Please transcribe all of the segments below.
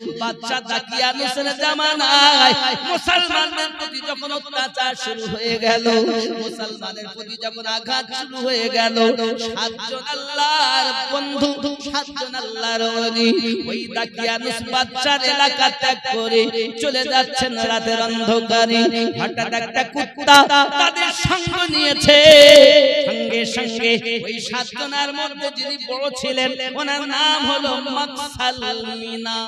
বাদশা দাকিয়ানুসের জামানায় মুসলমানদের প্রতি যখন অত্যাচার শুরু হয়ে গেল, মুসলমানের প্রতি যখন আঘাত শুরু হয়ে গেল, সাতজন আল্লাহর বন্ধু, সাতজন আল্লাহর ওলি ওই দাকিয়ানুস বাদশার এলাকা ত্যাগ করে চলে যাচ্ছেন রাতের অন্ধকারে। হঠাৎ একটা কুত্তা তাদের সঙ্গ নিয়েছে। সঙ্গে সঙ্গে ওই সাতজনের মধ্যে যিনি বড় ছিলেন ওনার নাম হলো মাকসাল মিনা।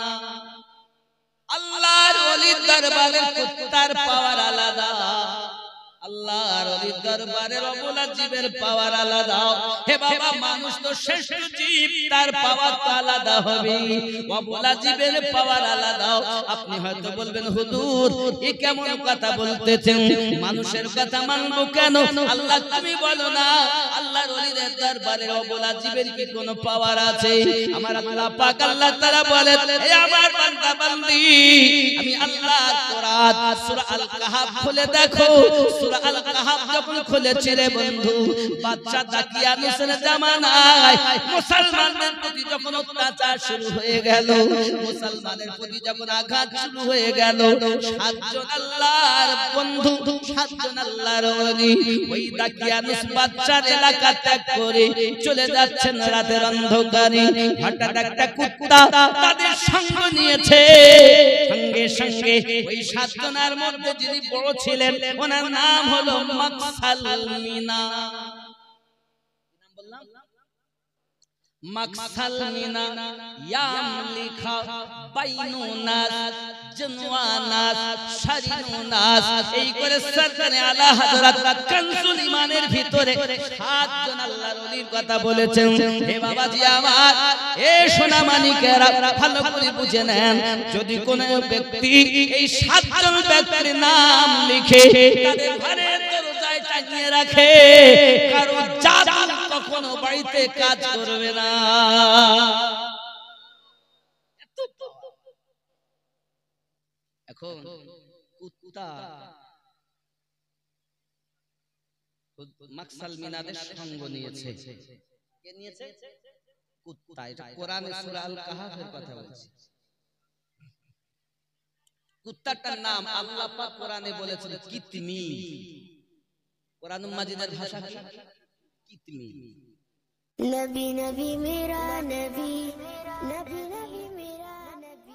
আল্লাহর ওলির দরবারে কুত্তার পাওয়ার আলাদা, আল্লাহর ওলির দরবারে রব্বুল আযীবের পাওয়ার আলাদা। হে বাবা, মানুষ তো শ্রেষ্ঠ জীব, তার পাওয়ার তো আলাদা হবে, রব্বুল আযীবের পাওয়ার আলাদা। আপনি হয়তো বলবেন, হুজুর এ কেমন কথা বলতেছেন, মানুষের কথা মানবো কেন? আল্লাহ তুমি বলো না আল্লাহর ওলিদের দরবারে রব্বুল আযীবের কি কোনো পাওয়ার আছে? আমার আল্লাহ পাক আল্লাহ তাআলা বলেন, হে আমার বান্দা বান্দি, আমি আল্লাহর কোরআন সূরা আল কাহাফ খুলে দেখো। সূরা আল কাহাফ যখন খুলেছে রে বন্ধু, বাদশা দাকিয়ানুসের জামানায় মুসলমানদের প্রতি যখন অত্যাচার শুরু হয়ে গেল, মুসলমানের প্রতি যখন আঘাত শুরু হয়ে গেল, সাতজন আল্লাহর বন্ধু, সাতজন আল্লাহর ওলি ওই দাকিয়ানুস বাদশার এলাকা ত্যাগ করে চলে যাচ্ছেন রাতের অন্ধকারে। হঠাৎ একটা কুত্তা তাদের সঙ্গ নিয়েছে। সঙ্গে সঙ্গে ওই সাতজনের মধ্যে যিনি বড় ছিলেন ওনার নাম হলো মাকসাল মিনা। নাম বললাম মাকসাল মিনা। ইয়ামলিখা বাইনুনাস জনওয়ানাস শারিনুনাস, এই করে সরকারে আলা হযরত কানজুল ইমানের ভিতরে সাতজন আল্লাহর ওলির কথা বলেছেন। হে বাবাজি আমার, এ সোনা মানিকেরা ভালো করে বুঝে নেন, যদি কোন ব্যক্তি এই সাতজন ব্যক্তির নাম লিখে তাদের ঘরের দরজায় টাঙিয়ে রাখে, কারণ জাদু কখনো বাড়িতে কাজ করবে না। এখন কুত্তা মাকসাল মিনাদের সঙ্গ নিয়েছে। কে নিয়েছে? কুত্তা। এটা কোরআনে সূরা আল কাহাফের কথা বলছে। কুত্তাটার নাম আল্লাহ পাক কোরআনে বলেছেন কিতমির। কোরআনুল মাজিদের ভাষা কি? কিতমির। নবী নবী মেরা নবী, নবী নবী মেরা নবী।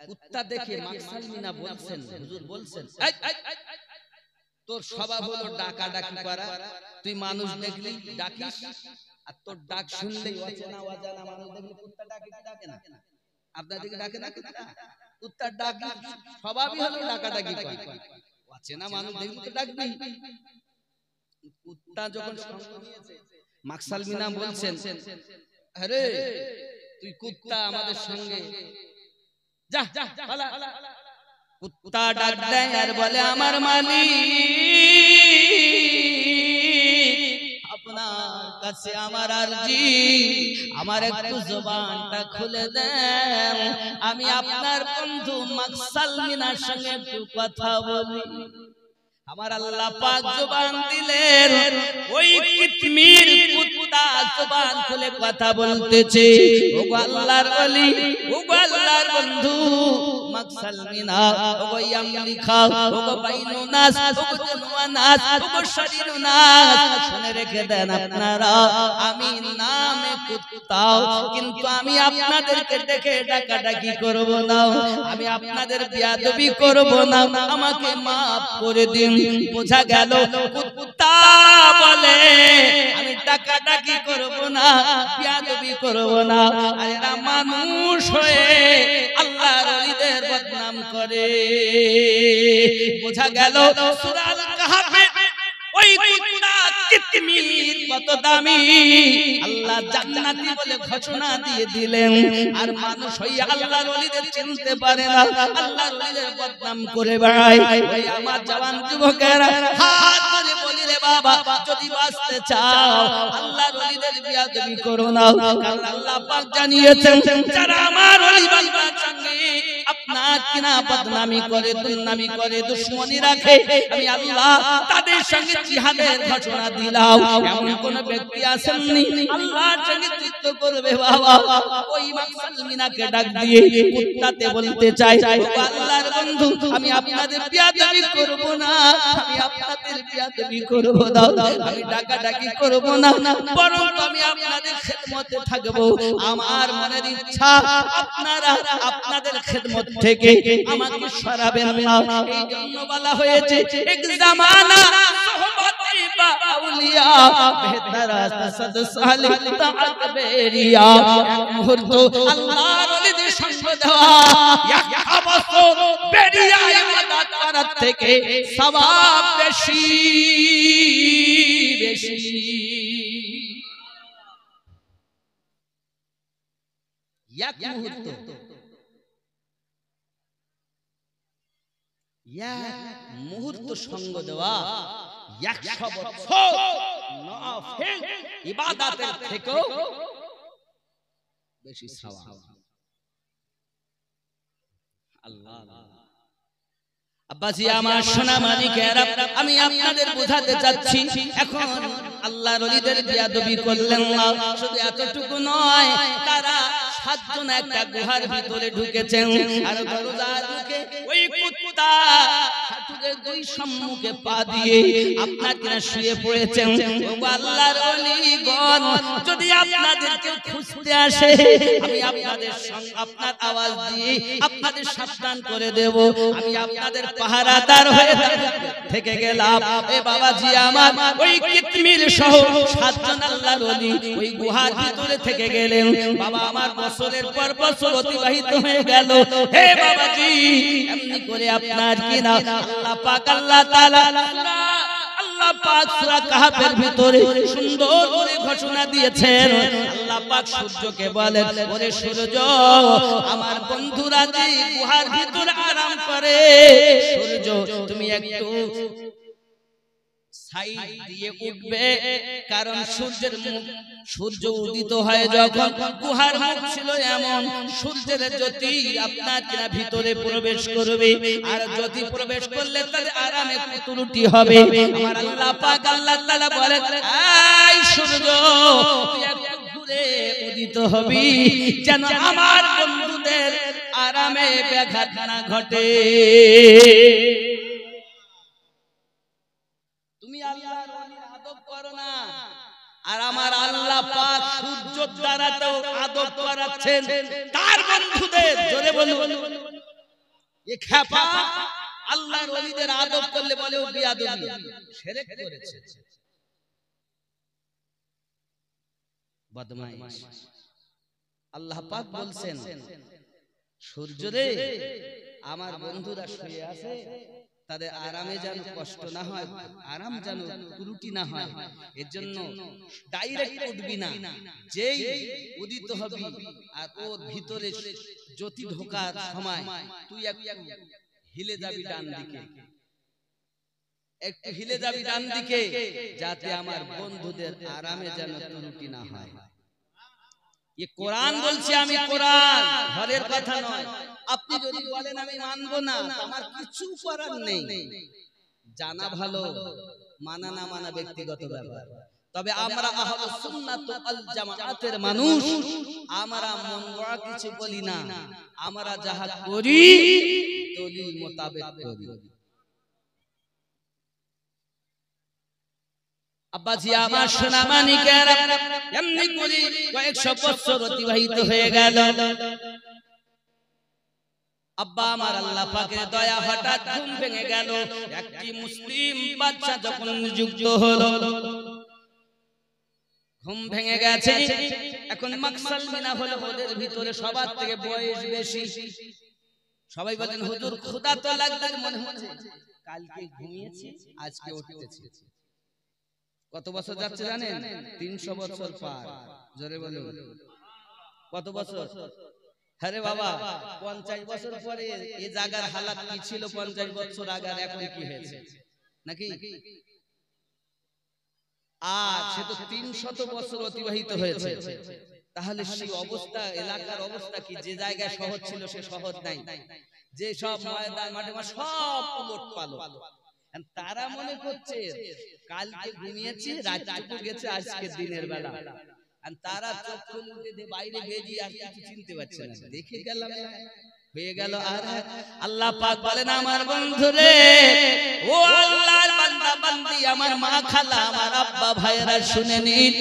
কুত্তা দেখে মাকসাল মিনা বলছেন, হুজুর বলছেন, তোর স্বভাব হলো ডাকা ডাকি করা, তুই মানুষ দেখলি ডাকিস, আর তোর ডাক শুনলেই অচেনা অজানা মানুষ দেখলে কুত্তা ডাকে কি ডাকে না? আপনার দিকে ডাকে না? কুত্তার ডাক স্বভাবই হলো ডাকা ডাকি করা, অচেনা মানুষ দেখলে তো ডাকবি। কুত্তা যখন সঙ্গ নিয়েছে, মাকসাল মিনা বলছেন, আরে তুই কুত্তা আমাদের সঙ্গে যা যা পালা। কুত্তা ডাক দেয় আর বলে, আমার মালিক, আপনার কাছে আমার আরজি, আমার একটু জবানটা খুলে দেন, আমি আপনার বন্ধু মাকসাল মিনার সঙ্গে একটু কথা বলি। আমার আল্লাহ পাক জবান দিলেন, ওই কিতমির কুত্তা জবান খুলে কথা বলতেছে, ওগো আল্লাহর ওলি, ওগো আল্লাহর বন্ধু মাকসাল মিনা, ওগো ইয়ামলিখা, ওগো বাইনুনাস, ওগো জনওয়ানাস, ওগো শারিনুনাস, শুনে রেখে দেন আপনারা, আমি নামে কুত্তা, কিন্তু আমি আপনাদেরকে দেখে ডাকাডাকি করব না, আমি আপনাদের বেয়াদবি করব না, আমাকে maaf করে দিন। বোঝা গেল কুত্তা বলে আমি ডাকাডাকি করব না, বেয়াদবি করব না, আর এরা মানুষ হয়ে আল্লাহর ওলিদের বদনাম করে। বোঝা গেল সূরা আল কাহাফে ওই কুত্তা কিতমির কত দামি, আল্লাহ জান্নাতি বলে ঘোষণা দিয়ে দিলেন, আর মানুষ হইয়া আল্লাহর ওলিদের চিনতে পারে না, আল্লাহর ওলিদের বদনাম করে বেড়ায়। ওই আমার জওয়ান যুবকেরা হাত ধরে বলি, রে বাবা, যদি বাঁচতে চাও আল্লাহর ওলিদের বেয়াদবি করো না, কারণ আল্লাহ পাক জানিয়েছেন, যারা আমার ওলি বান্দার সঙ্গে আপনার কিনা বদনামি করে, দুর্নামি করে, দুশমনি রাখে, আমি আল্লাহ তাদের সঙ্গে জিহাদের ঘোষণা দিলাম। এমন কোন ব্যক্তি আসেননি আল্লাহর সঙ্গে যুদ্ধ করবে বাবা। ওই মাকসালমিনাকে ডাক দিয়ে কুত্তাতে বলতে চাই, আল্লাহর বন্ধু আমি আপনাদের বিয়াদবি করব না, আমি আপনাদের বিয়াদবি করব না, আমি ডাকাডাকি করব না, বরং আমি আপনাদের খেদমতে থাকব। আমার মনের ইচ্ছা আপনারা আপনাদের খেদমত থেকে আমাকে সরাবেন না। এই জন্য বলা হয়েছে এক জামানা সোহবতে বা আউলিয়া বেহতর আসদ সালিহ তাআত বেরিয়া। এক মুহূর্ত আল্লাহর ওলিদের সঙ্গ দেওয়া এক বছর বেরিয়া ইবাদত করার থেকে সওয়াব বেশি বেশি। এক মুহূর্ত, এক মুহূর্ত সঙ্গ দেওয়া 100 বছর নফল ইবাদতের থেকেও বেশি সওয়াব। আল্লাহ আব্বাজি আমার সোনা মানিকেরা, আমি আপনাদের বোঝাতে চাচ্ছি এখন আল্লাহর ওলিদের বিয়াদবি করলেন না, শুধু এতটুকু নয়, তারা 7 জন একটা গুহার ভিতরে ঢুকেছেন আর দরজার মুখে ওই কুত্তা হাঁটুতে 2 সম্মুখে পা দিয়ে আপনার কিনা শুয়ে পড়েছেন। ও আল্লাহর ওলিগণ, যদি আপনাদেরকে খুঁজতে আসে আমি আপনাদের সঙ্গে আপনার আওয়াজ দিয়ে আপনাদের সাবধান করে দেব, আমি আপনাদের পাহারাদার হয়ে থেকে গেলাম। এ বাবাজি আমার ওই কিতমির সহ 7 জন আল্লাহর ওলি ওই গুহার ভিতরে থেকে গেলেন। বাবা আমার বছরের পর বছর অতিবাহিত হয়ে গেল। হে বাবাজি, এমনি করে আপনার কিনা আল্লাহ পাক আল্লাহ তাআলা আল্লাহ পাক সূরা কাহফের ভিতরে সুন্দর করে ঘোষণা দিয়েছেন। আল্লাহ পাক সূর্যকে বলেন, ওরে সূর্য, আমার বন্ধুরা যে গুহার ভিতরে আরাম করে, সূর্য তুমি একটু সাইড দিয়ে উঠবে, কারণ সূর্য উদিত হয় যখন গুহার মুখ ছিল এমন, সূর্যের জ্যোতি আপনার কিনা ভিতরে প্রবেশ করবে, আর জ্যোতি প্রবেশ করলে তাহলে আরামে ত্রুটি হবে। আমার আল্লাহ পাক আল্লাহ তাআলা বলেন, এই সূর্য তুই একটু ঘুরে উদিত হবি, যেন আমার বন্ধুদের আরামে ব্যাঘাত না ঘটে। তুমি আল্লাহর ওলির আদব করো না, আর আমার আল্লাহ পাক সূর্যের দ্বারা তো আদব করাচ্ছেন তার বন্ধুদের। জোরে বলুন, এ খেপা আল্লাহর ওলিদের আদব করলে বলে ও বিয়াদবি, শিরক করেছে, বদমাইশ। আল্লাহ পাক বলছেন, সূর্য রে, আমার বন্ধুরা শুয়ে আছে, তাদের আরামে যেন কষ্ট না হয়, আরাম যেন ত্রুটি না হয়, এর জন্য ডাইরেক্ট উঠবি না, যেই উদিত হবি আর ওর ভিতরে জ্যোতি ঢোকার সময় তুই একটু হিলে যাবি ডান দিকে, একটু হিলে যাবি ডান দিকে, যাতে আমার বন্ধুদের আরামে যেন ত্রুটি না হয়। এ কোরআন বলছি, আমি কোরআন, ঘরের কথা নয়। আপনি যদি বলেন আমি মানবো না, আমার কিছু করার নেই, জানা ভালো, মানা না মানা ব্যক্তিগত ব্যাপার। তবে আমরা আহলুস সুন্নাত ওয়াল জামাআতের মানুষ, আমরা মন গড়া কিছু বলি না, আমরা যাহা করি দলিল মোতাবেক করি। আব্বাজি আমার সোনা মানিকেরা, এমনি করে কয়েকশো বছর অতিবাহিত হয়ে গেল। আব্বা আমার আল্লাহ পাকের দয়া, হঠাৎ ঘুম ভেঙে গেল। একটি মুসলিম বাচ্চা যখন নিযুক্ত হলো, ঘুম ভেঙে গেছে। এখন মাকসালমিনা হলো ওদের ভিতরে সবার থেকে বয়স বেশি। সবাই বলেন, হুজুর ক্ষুধা তো লাগবে, মনে হচ্ছে কালকে ঘুমিয়েছি আজকে উঠতেছি। কত বছর যাচ্ছে জানেন? 300 বছর পার। জোরে বলুন, কত বছর? আরে বাবা, 50 বছর পরে এই জায়গার হালাত কি ছিল 50 বছর আগে, এখন কি হয়েছে নাকি? আর সে তো 300 বছর অতিবাহিত হয়েছে। তাহলে সেই অবস্থা, এলাকার অবস্থা কি? যে জায়গায় শহর ছিল সে শহর নাই, যে সব ময়দান মাঠে সব উলট পালট। তারা মনে করছে কালকে ঘুমিয়েছি, রাতটুকু গেছে আজকে দিনের বেলা। আর তারা চোখ খুলে বাইরে বেরিয়ে আর কিছু চিনতে পারছে না। দেখে গেলাম হয়ে গেল। আর আল্লাহ পাক বলেন আমার বন্ধুরে, ও আল্লাহর বান্দা বান্দি, আমার মা খালা, আমার আব্বা ভাইরা শুনে নিন,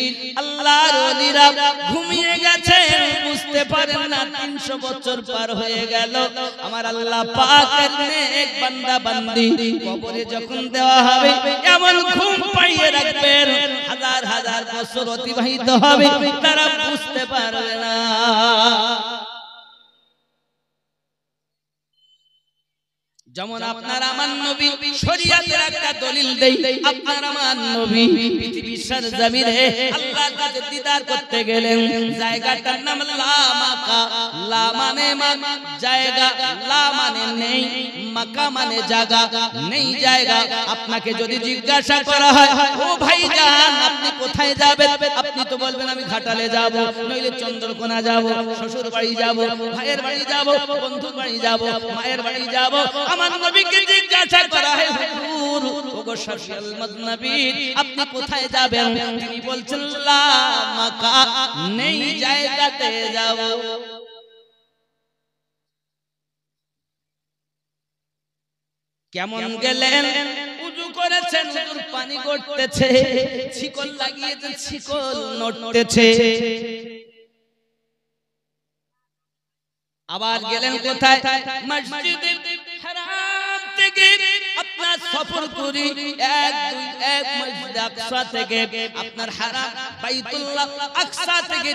আল্লাহর ওলিরা ঘুমিয়ে গেছেন, বুঝতে পারেন না 300 বছর পার হয়ে গেল। আমার আল্লাহ পাকের নেক বান্দা বান্দি কবরে যখন দেওয়া হবে, এমন ঘুম পাইয়ে রাখবেন, হাজার হাজার বছর অতিবাহিত হবে, তারা বুঝতে পারবে না। যেমন আপনার আমার নবী শরীয়তের একটা দলিল দেই, আপনার আমার নবী পৃথিবীর সরজমিনে আল্লাহর কাছে দিদার করতে গেলেন, জায়গাটার নাম লা মাকা। লা মানে জায়গা, লা মানে নেই, মাকা মানে জায়গা, নেই জায়গা। আপনাকে যদি জিজ্ঞাসা করা হয়, ও ভাইজান আপনি কোথায় যাবেন, আপনি তো বলবেন আমি ঘাটালে যাব, নইলে চন্দ্রকোনা যাব, শ্বশুর বাড়ি যাব, ভাইয়ের বাড়ি যাব, বন্ধুর বাড়ি যাব, মায়ের বাড়ি যাব। আমার নবীকে জিজ্ঞাসা করা হয়, হুজুর ওগো শাফিউল মুযনিবিন আপনি কোথায় যাবেন? তিনি বলছেন লা মাকা, নেই জায়গাতে যাব। কেমন গেলেন? উযু করেছেন, হুজুর পানি গড়তেছে, শিকল লাগিয়েছেন, শিকল নড়তেছে। আবার গেলেন কোথায়? মসজিদে হারাম থেকে আপনার সফর করি 1 মসজিদ আকসা থেকে, আপনার হারাম বাইতুল্লাহ আকসা থেকে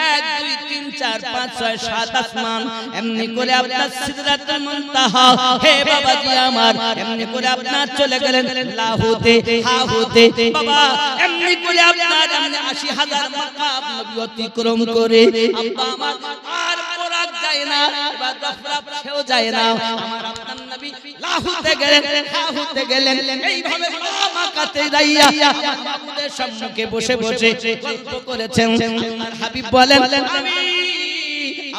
1 2 3 4 5 6 7 আসমান, এমনি করে আপনার সিদরাতুল মুনতাহা, হে বাবাজি আমার, এমনি করে আপনার চলে গেলেন লাহুতে হাহুতে, বাবা এমনি করে আপনার 80,000 মাকাম নবী অতিক্রম করে আব্বা আমার আর পরাগ যায় না, এবার দফরাব সেও যায় না। আমার আপনার নবী লাহুতে গেলেন হাহুতে গেলেন, এইভাবে মাকাতে যাইয়া মাহমুদের সম্মুখে বসে বসে গল্প করেছেন। আল্লাহর হাবিব বলেন, আমি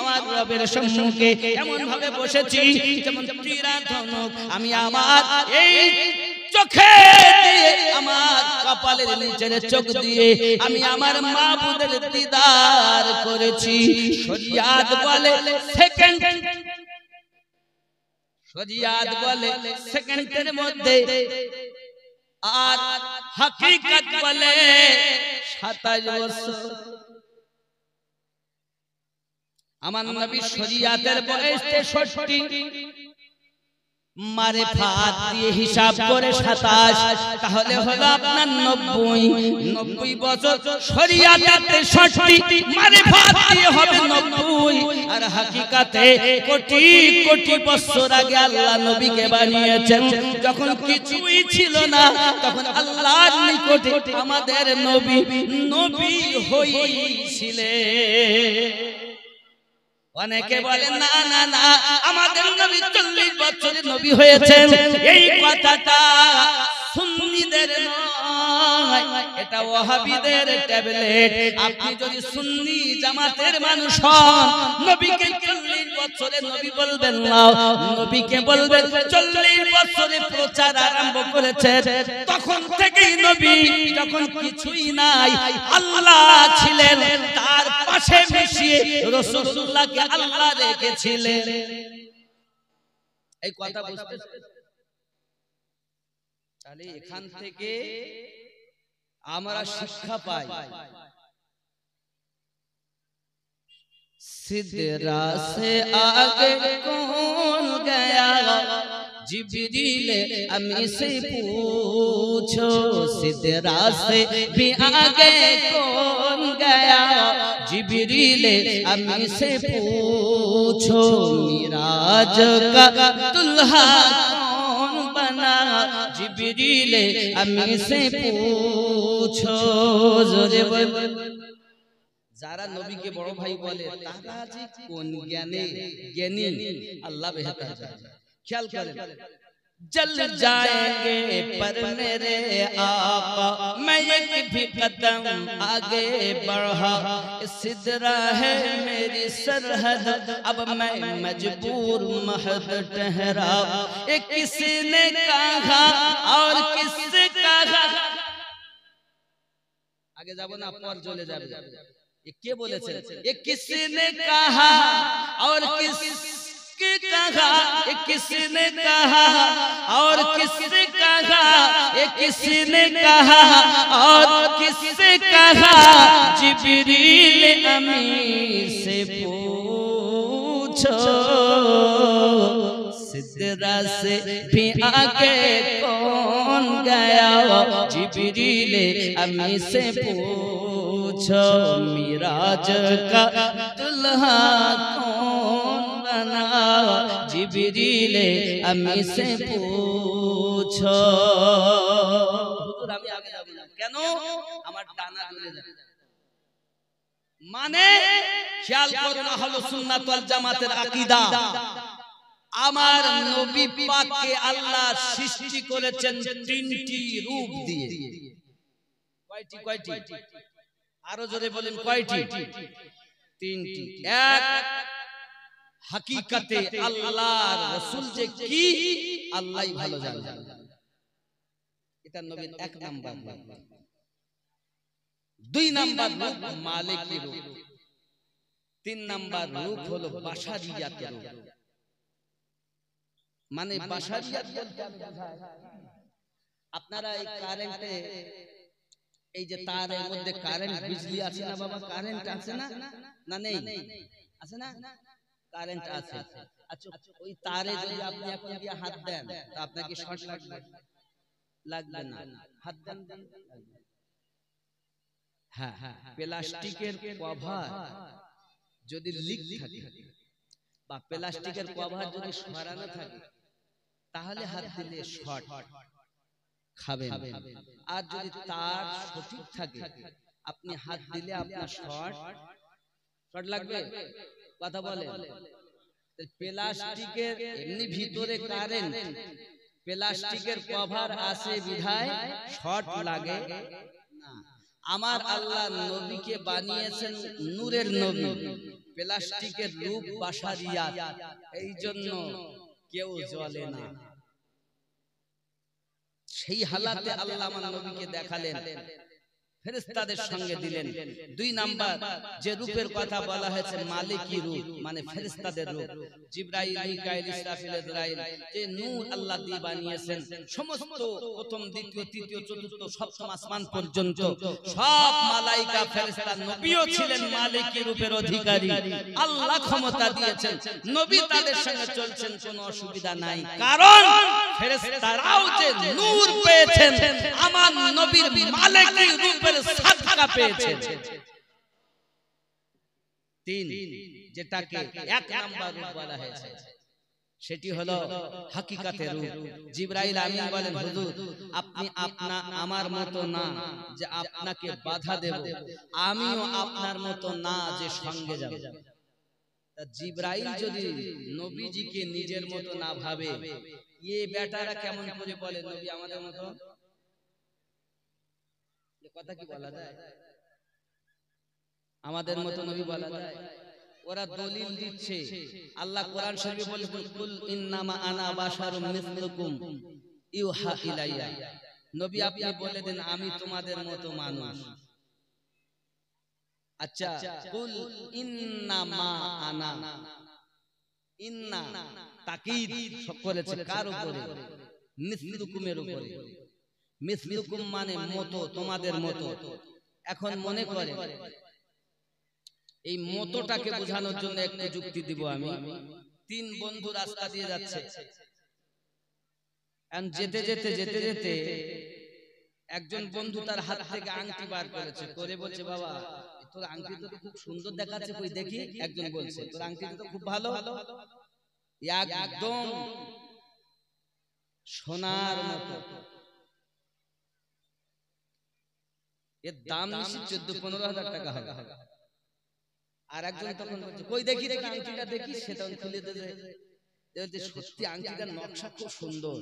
আমার রবের সম্মুখে এমন ভাবে বসেছি যেমন তীরা ধনুক, আমি আমার এই চোখে দিয়ে, আমার কপালের নিচের চোখ দিয়ে আমি আমার মাবুদের দিদার করেছি। শরিয়াত বলে সেকেন্ড, শরিয়াত বলে সেকেন্ডের মধ্যে, আর হাকিকত বলে 27 বছর। আমার নবী শরিয়াতের বয়স 63, মারিফাত দিয়ে হিসাব করে 27, তাহলে হলো আপনার 90 বছর। শরিয়াতে 63, মারিফাত দিয়ে হবে 90, আর হাকিকাতে কোটি কোটি বছর আগে আল্লাহ নবীকে বানিয়েছেন, যখন কিছুই ছিল না, তখন আল্লাহর নিকটে আমাদের নবী নবী হয়েছিলেন। অনেকে বলে না না না, আমাদের নবী 40 বছরের নবী হয়েছেন, এই কথাটা সুন্নিদের নয়, এটা ওয়াহাবিদের ট্যাবলেট। আপনি যদি সুন্নি জামাতের মানুষ হন, নবীকে 40 বছরের নবী বলবেন না, নবীকে বলবেন 40 বছরে প্রচার আরম্ভ করেছে, তখন থেকেই নবী, যখন কিছুই নাই আল্লাহ ছিলেন, তার পাশে মিশিয়ে রাসূলুল্লাহকে আল্লাহ রেখেছিলেন। এই কথা বুঝতে, তাহলে এখান থেকে আমরা শিক্ষা পাই, সিদরা সে আগে কোন গয়া, जिब्रील अमी से पूछो, सिदरा से भी आगे कौन गया, जिब्रील अमी से पूछो, मिराज का दुल्हा कौन बना, जिब्रील अमी से पूछो। जोरे बोल, যারা নবীকে বড় ভাই বলে তারা যে কোন জ্ঞানী আল্লাহ বেহেশতে জানে। খেয়াল করেন, जल जाएंगे पर मेरे आका मैं एक भी कदम आगे बढ़ा सिदरा है मेरी सरहद अब मैं मजबूर महद ठहरा एक किसी ने कहा और किससे कहा आगे जाबो ना पर चले जाबे ये के बोलेছেন ये किसी ने कहा और किसके कहा ये किसी ने कहा और किससे कहा ये किसी ने कहा और किससे कहा जिब्रील अमीर से पूछो सिदरा से भी आगे कौन गया जिब्रील अमीर से पूछो मिराज का दुल्हा कौन बना जिब्रील अमीर से पूछो হুজুর আমি আগে যাব না কেন আমার ডানা দুলে যায় মানে খেয়াল করুন আহলে সুন্নাত ওয়াল জামাতের আকীদা আমার নবী পাককে আল্লাহ সৃষ্টি করেছেন তিনটি রূপ দিয়ে কয়টি আরো জোরে বলেন কয়টি তিনটি এক হাকিকতে আল্লাহর রাসূল যে কি আল্লাহই ভালো জানে এটা নবীর এক নাম্বার দুই নাম্বার রূপ মালিকের রূপ তিন নাম্বার রূপ হলো বাশারিয়াতের রূপ মানে বাশারিয়াত বলতে আপনারা এই কারেন্টে এই যে তারের মধ্যে কারেন্ট বিজলি আছে না বাবা কারেন্ট আছে না না নেই আছে না কারেন্ট আছে আচ্ছা ওই তারে যদি আপনি এখন দিয়ে হাত দেন তা আপনাকে শর্ট লাগবে লাগবে না হাত দেন হ্যাঁ প্লাস্টিকের কভার যদি লিক থাকে বা প্লাস্টিকের কভার যদি সরানো থাকে তাহলে হাত দিলে শর্ট খাবেন আর যদি তার সঠিক থাকে আপনি হাত দিলে আপনার শর্ট লাগবে কথা বলে প্লাস্টিকের এমনি ভিতরে কারেন্ট প্লাস্টিকের কভার আছে বিধায় শর্ট লাগে না আমার আল্লাহ নবীকে বানিয়েছেন নূরের নবী প্লাস্টিকের রূপ বাশারিয়াত এইজন্য কেউ জ্বলে না সেই হালাতে আল্লাহ আমার নবীকে দেখালেন ফেরেশতাদের সঙ্গে দিলেন দুই নাম্বার যে রূপের কথা বলা হয়েছে মালিকি রূপ মানে ফেরেশতাদের রূপ জিবরাইল মিকাইল ইসরাফিল ইসরাইল যে নূর আল্লাহ দিয়ে বানিয়েছেন সমস্ত প্রথম দ্বিতীয় তৃতীয় চতুর্থ সপ্তম আসমান পর্যন্ত সব মালাইকা ফেরেশতা নবীও ছিলেন মালিকি রূপের অধিকারী আল্লাহ ক্ষমতা দিয়েছেন নবী তাদের সঙ্গে চলছেন কোনো অসুবিধা নাই কারণ ফেরেশতারাও যে নূর পেয়েছেন আমার নবীর মালিকি রূপের সাদকা পেয়েছেন তিন যেটাকে এক নাম্বার রূপ বলা হয়েছে সেটি হলো হাকিকাতের রূপ জিবরাইল আমিন বলেন হুজুর আপনি আমার মতো না যে আপনাকে বাধা দেব আমিও আপনার মতো না যে সঙ্গে যাব তা জিবরাইল যদি নবীজিকে নিজের মতো না ভাবে এই বেটারা কেমন করে বলে নবী আমাদের মতো কথা কি বলা যায় আমাদের মতো নবী বলা যায় ওরা দলিল দিচ্ছে আল্লাহ কোরআন শরীফে বলেছেন কুল ইন্নামা আনা বাশারুম মিসলুকুম ইউহা ইলাইয়া নবী আপনি বলে দেন আমি তোমাদের মতো মানুষ আচ্ছা কুল ইন্নামা আনা ইন্না তাকিদ করেছে কার উপরে মিসলুকুমের উপরে মিসলুকুম মানে মতো তোমাদের মতো এখন মনে করে এই মতটাকে বোঝানোর জন্য একটা যুক্তি দিব আমি তিন বন্ধু রাস্তা দিয়ে যাচ্ছে যেতে যেতে যেতে যেতে একজন বন্ধু তার হাত থেকে আংটি বার করেছে করে বলছে বাবা তোর আংটি তো খুব সুন্দর দেখাচ্ছে কই দেখি একজন বলছে তোর আংটি তো খুব ভালো একদম সোনার মতো এর দাম নিশ্চিত 14-15 হাজার টাকা হবে আর একজন তখন বলছে কই দেখি দেখি আংটিটা দেখি সেটা খুলে দিতে সত্যি আংটিটার নকশা খুব সুন্দর।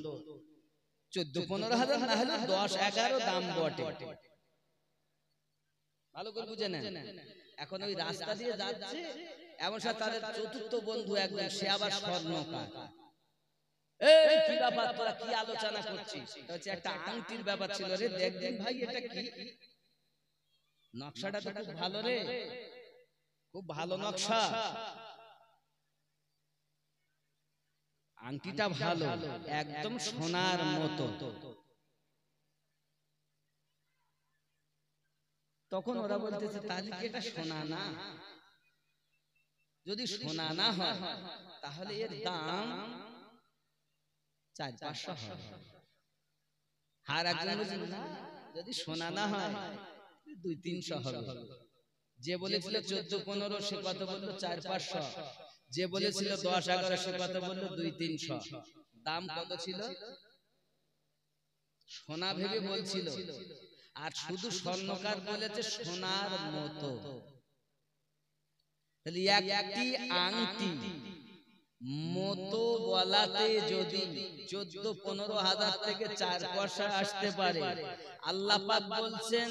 14-15 হাজার না হলে 10-11 দাম বটে। ভালো করে বুঝে নেন। এখন ওই রাস্তা দিয়ে যাচ্ছে, এমন সময় তাদের চতুর্থ বন্ধু একজন, সে আবার স্বর্ণকার। এই কি ব্যাপার, তোরা কি আলোচনা করছিস? হচ্ছে একটা আংটির ব্যাপার ছিল রে, দেখবেন ভাই এটা কি নকশাটা তো খুব ভালো রে, খুব ভালো নকশা, আংটিটা ভালো, একদম সোনার মতো। তখন ওরা বলতেছে তাহলে কি এটা সোনা না? যদি সোনা না হয় তাহলে এর দাম 400-500 হবে। আর একজন বলছিল না, যদি সোনা না হয় 200-300 হবে। যে বলেছিল 14-15 সে কত বললো 400-500, যে বলেছিল 10-11 সে কত বললো 200-300। দাম কত ছিল? সোনা ভেবে বলছিল, আর শুধু স্বর্ণকার বলেছে সোনার মতো। তাহলে একটি আংটি মতো বলাতে যদি 14-15 হাজার থেকে 4 পয়সা আসতে পারে, আল্লাহ পাক বলছেন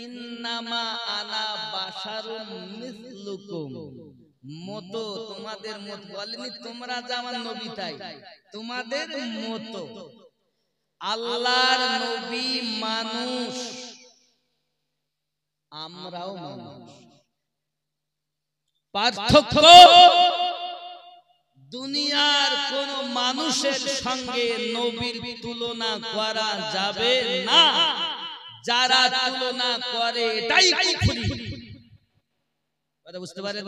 ইন্নামা আনা বাশারুম মিসলুকুম, মতো তোমাদের মতো, বলেনি তোমরা যেমন নবী তাই, তোমাদের মতো। আল্লাহর নবী মানুষ, আমরাও মানুষ। পার্থক্য দুনিয়ার কোন মানুষের সঙ্গে নবীর তুলনা করা যাবে না। যারা তুলনা করে এটাই কুফরি। কথা বুঝতে পারেন?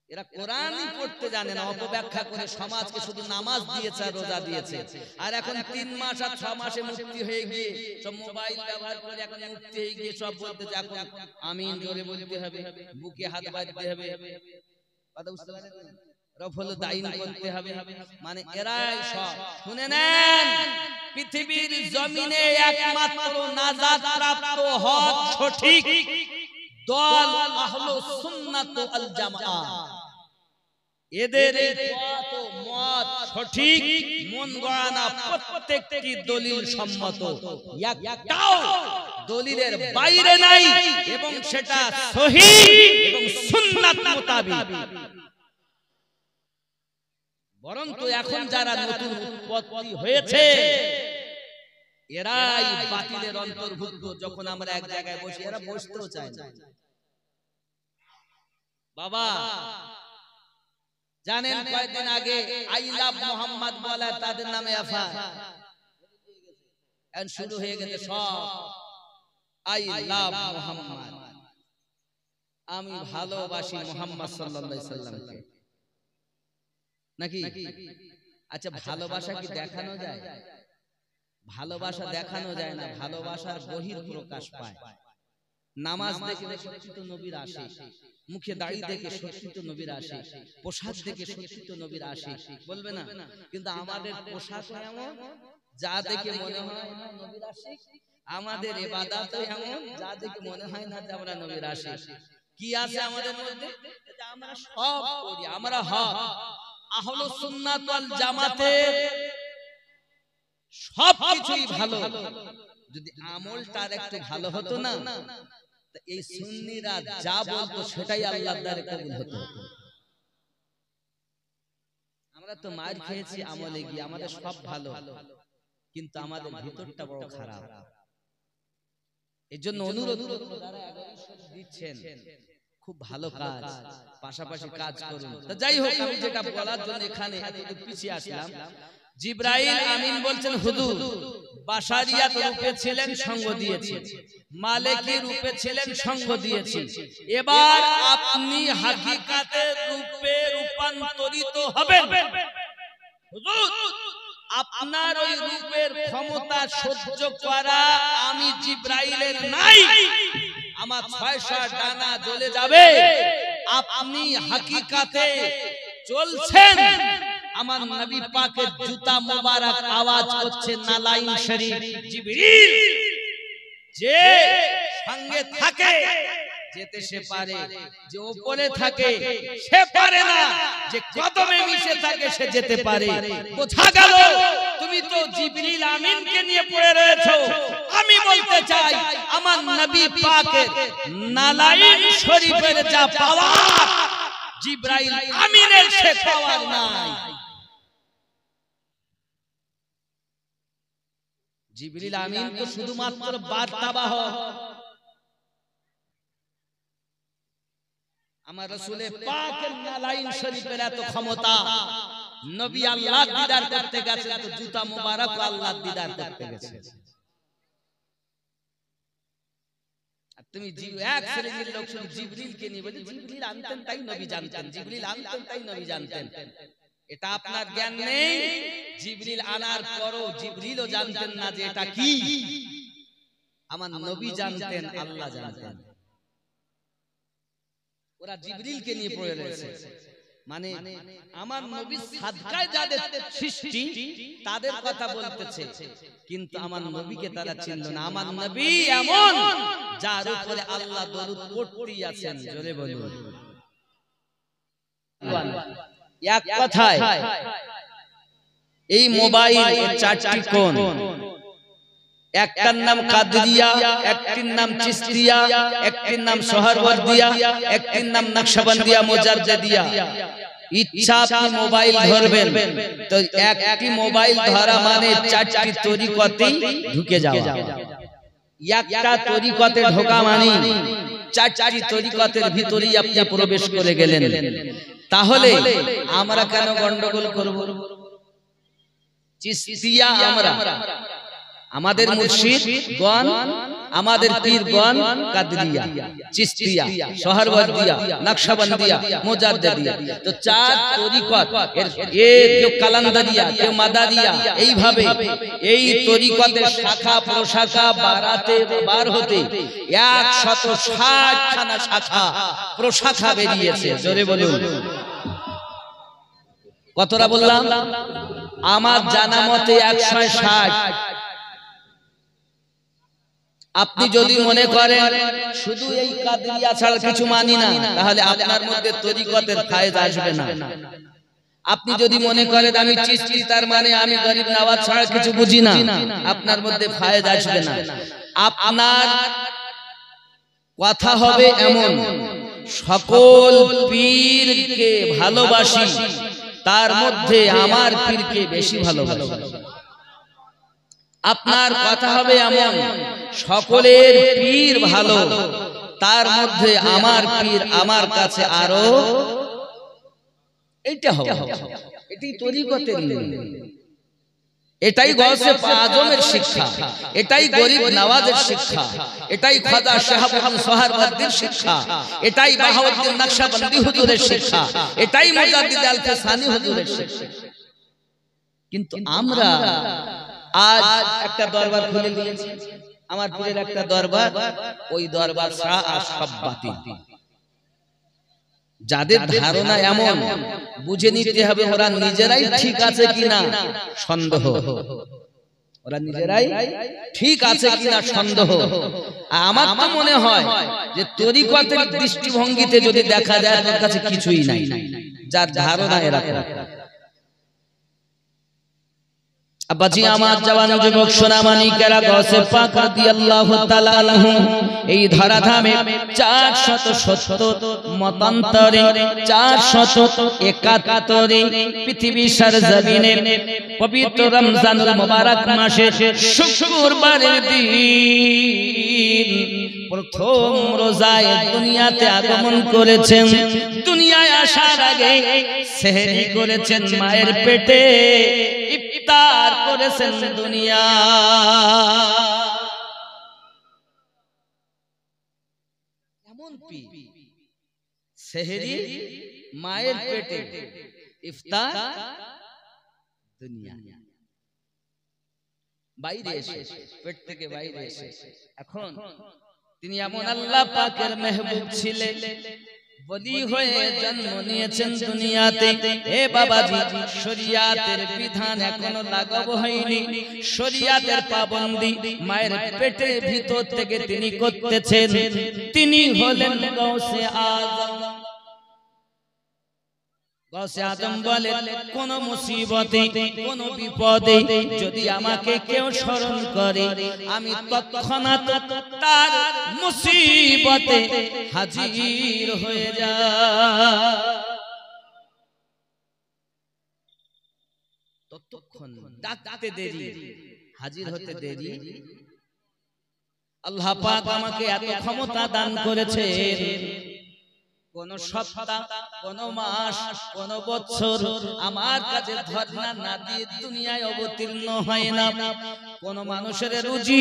এরা কোরআনই পড়তে জানে না, অপব্যাখ্যা করে সমাজকে শুধু নামাজ দিয়েছে আর রোজা দিয়েছে। আর এখন 3 মাস আর 6 মাসে মুক্তি হয়ে গিয়ে সব মোবাইল ব্যবহার করে এখন মুক্তি হয়ে গিয়ে সব বলতেছে এখন আমিন জোরে বলতে হবে, বুকে হাত বাঁধতে হবে। কথা বুঝতে পারেন? রফল দাইন করতে হবে। মানে এরাই সব। শুনে নেন, পৃথিবীর জমিনে একমাত্র নাজাত প্রাপ্ত হক সঠিক দল আহলুস সুন্নাত ওয়াল জামাআহ। এদের মত সঠিক, মন গড়ানা প্রত্যেকটি দলিল সম্মত, একটাও দলিলের বাইরে নাই, এবং সেটা সহিহ এবং সুন্নাত মোতাবেক। বরং তো এখন যারা নতুন উৎপত্তি হয়েছে এরাই বাতিলের অন্তর্ভুক্ত। যখন আমরা এক জায়গায় বসি, এরা বসতেও চায় না। বাবা জানেন কয়েকদিন আগে আই লাভ মোহাম্মদ বলা তাদের নামে এফআইআর শুরু হয়ে গেছে। সব আই লাভ মোহাম্মদ, আমি ভালোবাসি মোহাম্মদ সাল্লাল্লাহু আলাইহি সাল্লামকে। নাকি? আচ্ছা, ভালোবাসা কি দেখানো যায়? ভালোবাসা দেখানো যায় না, ভালোবাসার বহির প্রকাশ পায়। নামাজ দেখে সত্যি তো নবীর আসে, মুখে দাড়ি দেখে সত্যি তো নবীর আসে, পোশাক দেখে সত্যি তো নবীর আসে, বলবে না? কিন্তু আমাদের পোশাক এমন যা দেখে মনে হয় না নবীর আসে, আমাদের ইবাদত এমন যা দেখে মনে হয় না যে আমরা নবীর আসে। কি আছে আমাদের মধ্যে? আমরা সব করি, আমরা হক আহলুস সুন্নাত ওয়াল জামাতের সবকিছুই ভালো। যদি আমলটার একটু ভালো হতো না, এই সুন্নিরা যা বলতো সেটাই আল্লাহর দ্বারে কবুল হতো। আমরা তো মার খেয়েছি আমলে গিয়ে, আমাদের সব ভালো, কিন্তু আমাদের ভিতরটা বড় খারাপ। এর জন্য অনুরোধ যারা দিচ্ছেন, খুব ভালো কাজ, পাশাপাশি কাজ করুন। তো যাই হোক, আমি যেটা বলার জন্য এখানে এতটুকু পিছিয়ে আসলাম, জিবরাইল আমিন বলছেন হুজুর বাশারিয়াত রূপে ছিলেন, সঙ্গ দিয়েছেন, মালিকি রূপে ছিলেন, সঙ্গ দিয়েছেন, এবার আপনি হাকিকাতের রূপে রূপান্তরিত হবেন। হুজুর আপনার ওই রূপের ক্ষমতা সহ্য করা আমি জিবরাইলের নাই, আমার 6 ডানা জ্বলে যাবে। আপনি হাকিকাতে চলছেন, আমার নবী পাকের জুতা মোবারক আওয়াজ করছে নালাইন শরীফ। জিবরিল যে সঙ্গে থাকে যেতে সে পারে, যে উপরে থাকে সে পারে না, যে কদমে মিশে থাকে সে যেতে পারে। বোঝা গেল তুমি তো জিবরিল আমিনকে নিয়ে পড়ে রয়েছো। আমি বলতে চাই আমার নবী পাকের নালাইন শরীফের যা পাওয়ার জিবরাইল আমিনের সে পাওয়ার নাই। জিবরিল আমিন তো শুধুমাত্র বার্তাবাহক, আমার রাসূলে পাকের নালাইন শরীফের এত ক্ষমতা। নবী আল্লাহ দিদার করতে গেছেন তো জুতা মোবারক আল্লাহ দিদার করতে গেছেন। আর তুমি এক শ্রেণীর লোক শুধু জিবরিলকে নিয়ে বলে জিবরিল আনতেন তাই নবী জানতেন, জিবরিল আনতেন তাই নবী জানতেন। এটা আপনার জ্ঞান নেই। জিবরিল আনার পরও জিবরিলও জানতেন না যে এটা কি। আমার নবী জানতেন, আল্লাহ জানতেন। ওরা জিবরিলকে নিয়ে পড়ে রয়েছে, মানে আমার নবীর সাদকায় যাদের সৃষ্টি তাদের কথা বলতেছে, কিন্তু আমার নবীকে তারা চিনল না। আমার নবী এমন যার উপরে আল্লাহ দরুদ পড়তেই আছেন। জোরে বলুন। এক কথায় এই মোবাইল এর চারটি কোণ, একটার নাম কাদরিয়া, একটির নাম চিশতিয়া, একটির নাম সোহরওয়ার্দিয়া, একটির নাম নকশবন্দিয়া মুজাদ্দিদিয়া। ইচ্ছা আপনি মোবাইল ধরবেন তো একটি মোবাইল ধরা মানে চারটি তরিকতে ঢুকে যাওয়া। একটা তরিকতে ঢোকা মানে চারটি তরিকতের ভিতরেই আপনি প্রবেশ করে গেলেন। তাহলে আমরা কেন গন্ডগোল করব? চিশতিয়া আমরা, আমাদের মুর্শিদ গণ, আমাদের পীরগণ কাদরিয়া, চিশতিয়া, সোহরওয়ার্দিয়া, নকশবন্দিয়া, মুজাদ্দিদিয়া। তো চার তরিকত, কেউ কালান্দারিয়া, কেউ মাদারিয়া, এইভাবে এই তরিকতের শাখা প্রশাখা বাড়াতে বার হতে 160 খানা শাখা প্রশাখা বেরিয়েছে। জোরে বলুন। কতটা বললাম? আমার জানা মতে 160। আপনি যদি মনে করেন শুধু এই কাদরিয়া ছাড়া কিছু মানি না, তাহলে আপনার মধ্যে তরিকতের ফায়েজ আসবে না। আপনি যদি মনে করেন আমি চিশতি, তার মানে আমি গরিব নওয়াজ ছাড়া কিছু বুঝি না, আপনার মধ্যে ফায়েজ আসবে না। আপনার কথা হবে এমন, সকল পীরকে ভালোবাসি, তার মধ্যে আমার পীরকে বেশি ভালোবাসি। আপনার কথা হবে এমন, সকলের পীর ভালো, তার মধ্যে আমার পীর আমার কাছে আরো। এইটা হবে, এটাই তরিকতের নিয়ম, এটাই গৌসে আজমের শিক্ষা, এটাই গরিব নওয়াজের শিক্ষা, এটাই খাজা শাহাবুদ্দিন সোহরওয়ার্দির শিক্ষা, এটাই বাহাউদ্দিন নকশবন্দি হুজুরের শিক্ষা, এটাই মুজাদ্দিদ আল-ফিসানি হুজুরের শিক্ষা। কিন্তু আমরা আজ একটা দরবার খুলে দিয়েছি, আমার পীরের একটা দরবার, ওই দরবার ছাড়া আর সব বাতিল। যাদের ধারণা এমন, বুঝে নিতে হবে ওরা নিজেরাই ঠিক আছে কিনা সন্দেহ, ওরা নিজেরাই ঠিক আছে কিনা সন্দেহ। আমার তো মনে হয় যে তরিকতের দৃষ্টিভঙ্গিতে যদি দেখা যায় তার কাছে কিছুই নাই, যার ধারণা এরকম। আব্বাজি আমার জওয়ান যুবক সোনামানিকেরা, গৌসে পাক রাদিয়াল্লাহু তাআলা আনহু এই ধরাধামে 470 মতান্তরে 471 পৃথিবী সরজমিনে পবিত্র রমজানুল মুবারক মাসে শুক্রবারের দিন প্রথম রোজায় দুনিয়াতে আগমন করেছেন। দুনিয়ায় আসার আগে সেহরি করেছেন মায়ের পেটে, ইফতার করেছেন দুনিয়া। এমন সেহরি মায়ের পেটে, ইফতার দুনিয়া। বাইরে এসে, পেট থেকে বাইরে এসে, এখন তিনি এমন আল্লাহ পাকের মেহবুব ছিলেন বলি হয়ে জন্ম নিয়েছেন দুনিয়াতে। এ বাবাজি, শরিয়াতের বিধান এখনো লাগাবো হয়নি। শরিয়াতের পাবন্দি মায়ের পেটের ভিতর থেকে তিনি করতেছেন। তিনি হলেন গাউসে আজম। গাউসে আজম বলে, কোন মুসিবতে, কোন বিপদে যদি আমাকে কেউ স্মরণ করে, আমি তৎক্ষণাৎ তার মুসিবতে হাজির হয়ে যাই। ততক্ষণ ডাকতে দেরি, হাজির হতে দেরি। আল্লাহ পাক আমাকে এত ক্ষমতা দান করেছেন, কোন সপ্তাহ, কোন মাস, কোন বছর আমার কাছে ধর্ণা না দিয়ে দুনিয়ায় অবতীর্ণ হয় না। কোন মানুষের রুজি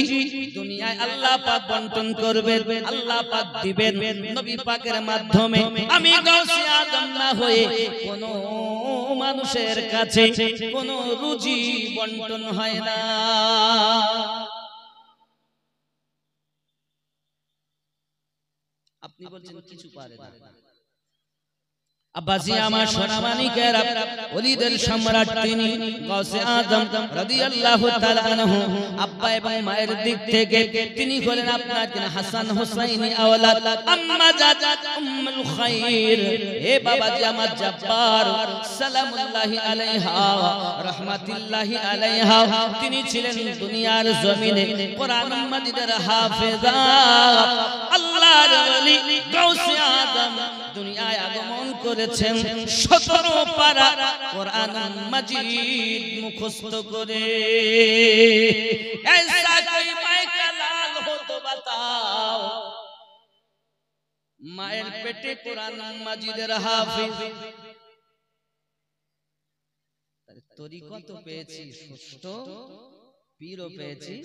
দুনিয়ায় আল্লাহ পাক বন্টন করবেন, আল্লাহ পাক দিবেন নবী পাকের মাধ্যমে। আমি গাউসে আজম না হয়ে কোন মানুষের কাছে কোন রুজি বন্টন হয় না। আপনি বলছেন কিছু পারে না। আব্বাজি আমার সোনা মানিকেরা, ওলিদের সম্রাট তিনি গাউসে আজম রাদিয়াল্লাহু তাআলা আনহু। আব্বা এবং মায়ের দিক থেকে তিনি হলেন আপনার হাসান হুসাইনি আওলাদ, আম্মা জাত উম্মুল খায়র। হে বাবাজি আমার জব্বার সালামুল্লাহি আলাইহা রাহমাতুল্লাহি আলাইহা, তিনি ছিলেন দুনিয়ার জমিনে কোরআন মাজিদের হাফেজা। আল্লাহর ওলি গাউসে আজম দুনিয়ায় আগমন করেছেন 17 পারা কোরআন মাজিদ মুখস্থ করে। ऐसा कोई माय का लाल हो तो बताओ, মায়ের পেটে কোরআন মাজিদের হাফেজ। তরিকত তো পেয়েছি, ষষ্ঠ পীরও পেয়েছি।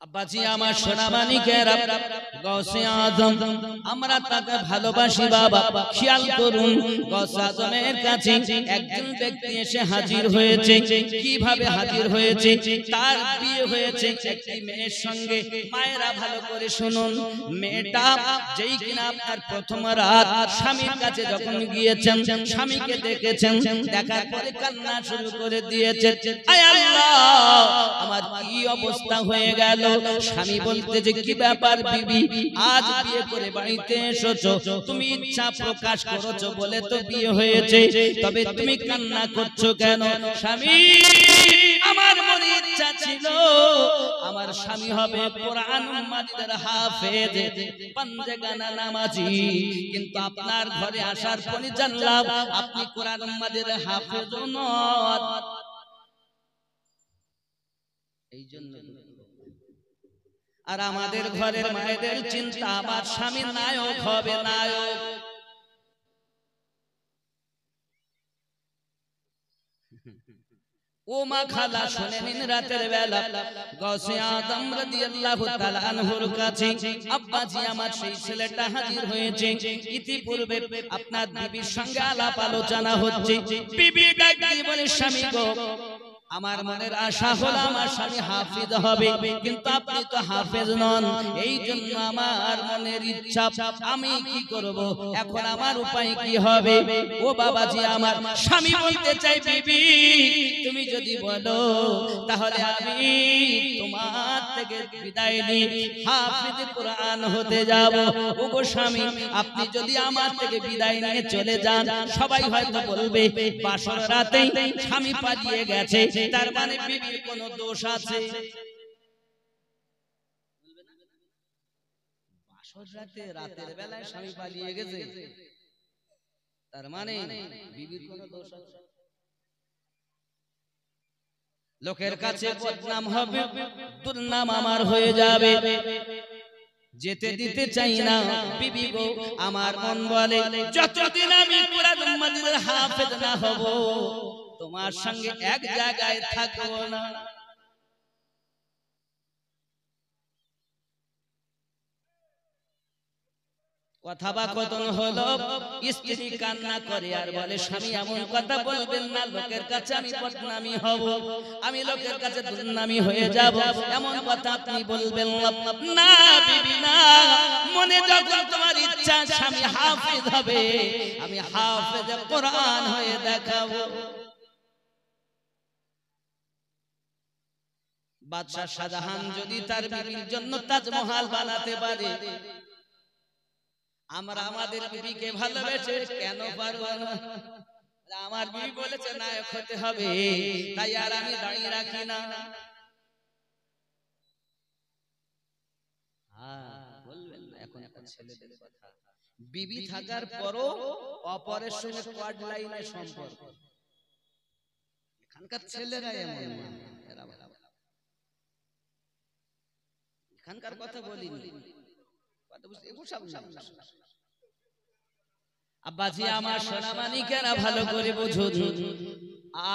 আব্বাজি আমার সোনা মানিকেরা, গাউসে আজম আমরা তাকে ভালোবাসি বাবা। খেয়াল করুন, গাউসে আজমের কাছে একজন ব্যক্তি এসে হাজির হয়েছে। কিভাবে হাজির হয়েছে? তার বিয়ে হয়েছে একটি মেয়ের সঙ্গে। মায়েরা ভালো করে শুনুন, মেয়েটা যেই কিনা আপনার প্রথম রাত স্বামীর কাছে যখন গিয়েছেন, স্বামীকে দেখেছেন, দেখার পরে কান্না শুরু করে দিয়েছে। আয় আল্লাহ, আমার কি অবস্থা হয়ে গেল। স্বামী বলতে যে কি ব্যাপার বিবি, আজ বিয়ে করে বাড়িতে এসেছো, তুমি ইচ্ছা প্রকাশ করেছো বলে তো বিয়ে হয়েছে, তবে তুমি কান্না করছো কেন? স্বামী, আমার মনে ইচ্ছা ছিল আমার স্বামী হবে কোরআন মাজিদের হাফেজ, পাঞ্জেগানা নামাজি, কিন্তু আপনার ঘরে আসার পরে জানলাম আপনি কোরআন মাজিদের হাফেজ নন। এই জন্য আর আমাদের ঘরের মায়েদের চিন্তা, আমার স্বামী নায়ক হবে, নায়ক। ও মা খালা শুনে নিন, রাতের বেলা গাউসে আজম রাদিয়াল্লাহু তাআলা আনহুর কাছে আব্বাজি আমার সেই ছেলেটা হাজির হয়েছে। ইতিপূর্বে আপনার বিবির সঙ্গে আলাপ আলোচনা হচ্ছে। বিবি ডাক দিয়ে বলে, স্বামী গো, আমার মনের আশা হলো আমার স্বামী হাফেজ হবে, কিন্তু আপনি তো হাফেজ নন, এই জন্য আমার মনের ইচ্ছা, আমি কি করব, এখন আমার উপায় কি হবে? ও বাবাজি আমার, স্বামী বলতে চাই, বিবি তুমি যদি বলো তাহলে আমি তোমার থেকে বিদায় নিয়ে হাফেজ কোরআন হতে যাব। ও গো স্বামী, আপনি যদি আমার থেকে বিদায় নিয়ে চলে যান, সবাই হয়তো বলবে বাসর রাতেই স্বামী পালিয়ে গেছে, তার মানে বিবির কোনো দোষ আছে। বাসর রাতে, রাতের বেলায় স্বামী পালিয়ে গেছে, তার মানে বিবির কোনো দোষ আছে। লোকের কাছে বদনাম হবে, দুর্নাম আমার হয়ে যাবে। যেতে দিতে চাই না বিবি গো, আমার মন বলে যতদিন আমি কোরআন মাজিদের হাফেজ না হব, তোমার সঙ্গে এক জায়গায় থাকবো না। কথোপকথন হলো, স্ত্রী কান্না করে আর বলে স্বামী এমন কথা বলবেন না, লোকের কাছে আমি বদনামি হব, আমি লোকের কাছে দুর্নামি হয়ে যাব, এমন কথা আপনি বলবেন না বিবি না। মনে যখন তোমার ইচ্ছা স্বামী হাফেজ হবে, আমি হাফেজ কোরআন হয়ে দেখাবো। বাদশা শাহজাহান যদি তার বিবির জন্য তাজমহল বানাতে পারে, আমরা আমাদের বিবিকে ভালোবেসে কেন পারবো না? আমার বিবি বলেছে নায়ক হতে হবে, তাই আর আমি দাঁড়িয়ে রাখি না। বলবেন না এখন এখন ছেলেদের কথা, বিবি থাকার পরও অপরের সঙ্গে কোয়াড লাইনে সম্পর্ক। এখানকার ছেলেরা এমন, এখানকার কথা বলিনি, আব্বাজি আমার সোনামানিকেরা ভালো করে বুঝুন।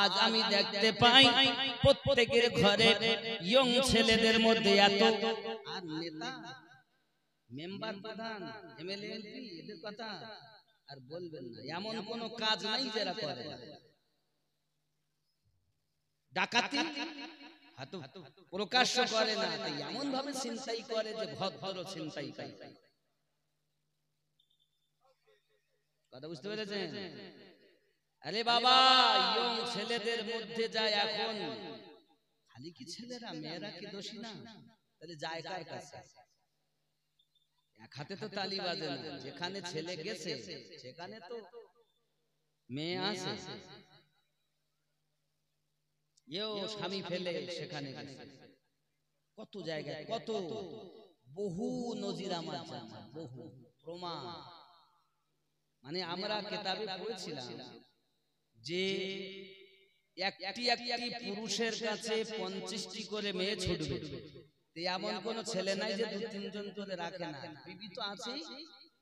আজ আমি দেখতে পাই প্রত্যেকের ঘরে ইয়ং ছেলেদের মধ্যে এত, আর নেতা মেম্বার প্রধান এমএলএ এমপি এদের কথা আর বলবেন না, এমন কোন কাজ নাই যারা করে। ডাকাতি প্রকাশ্য করে না, এমন ভাবে ছিনতাই করে যে ভদ্র ছিনতাই করে। কথা বুঝতে পেরেছেন? আরে বাবা, ইয়ং ছেলেদের মধ্যে যায় এখন, খালি কি ছেলেরা, মেয়েরা কি দোষী না? তাহলে যায় কার কাছে? এক হাতে তো তালি বাজে না, যেখানে ছেলে গেছে সেখানে তো মেয়ে আছে। এও স্বামী ফেলে সেখানে গেছে, কত জায়গায় কত বহু নজির আমার জানা, বহু প্রমাণ। মানে আমরা কিতাবে পড়েছিলাম যে একটি একটি পুরুষের কাছে 50টি করে মেয়ে ছুটবে, এমন কোন ছেলে নাই যে 2-3 জন করে রাখে না। বিবি তো আছেই,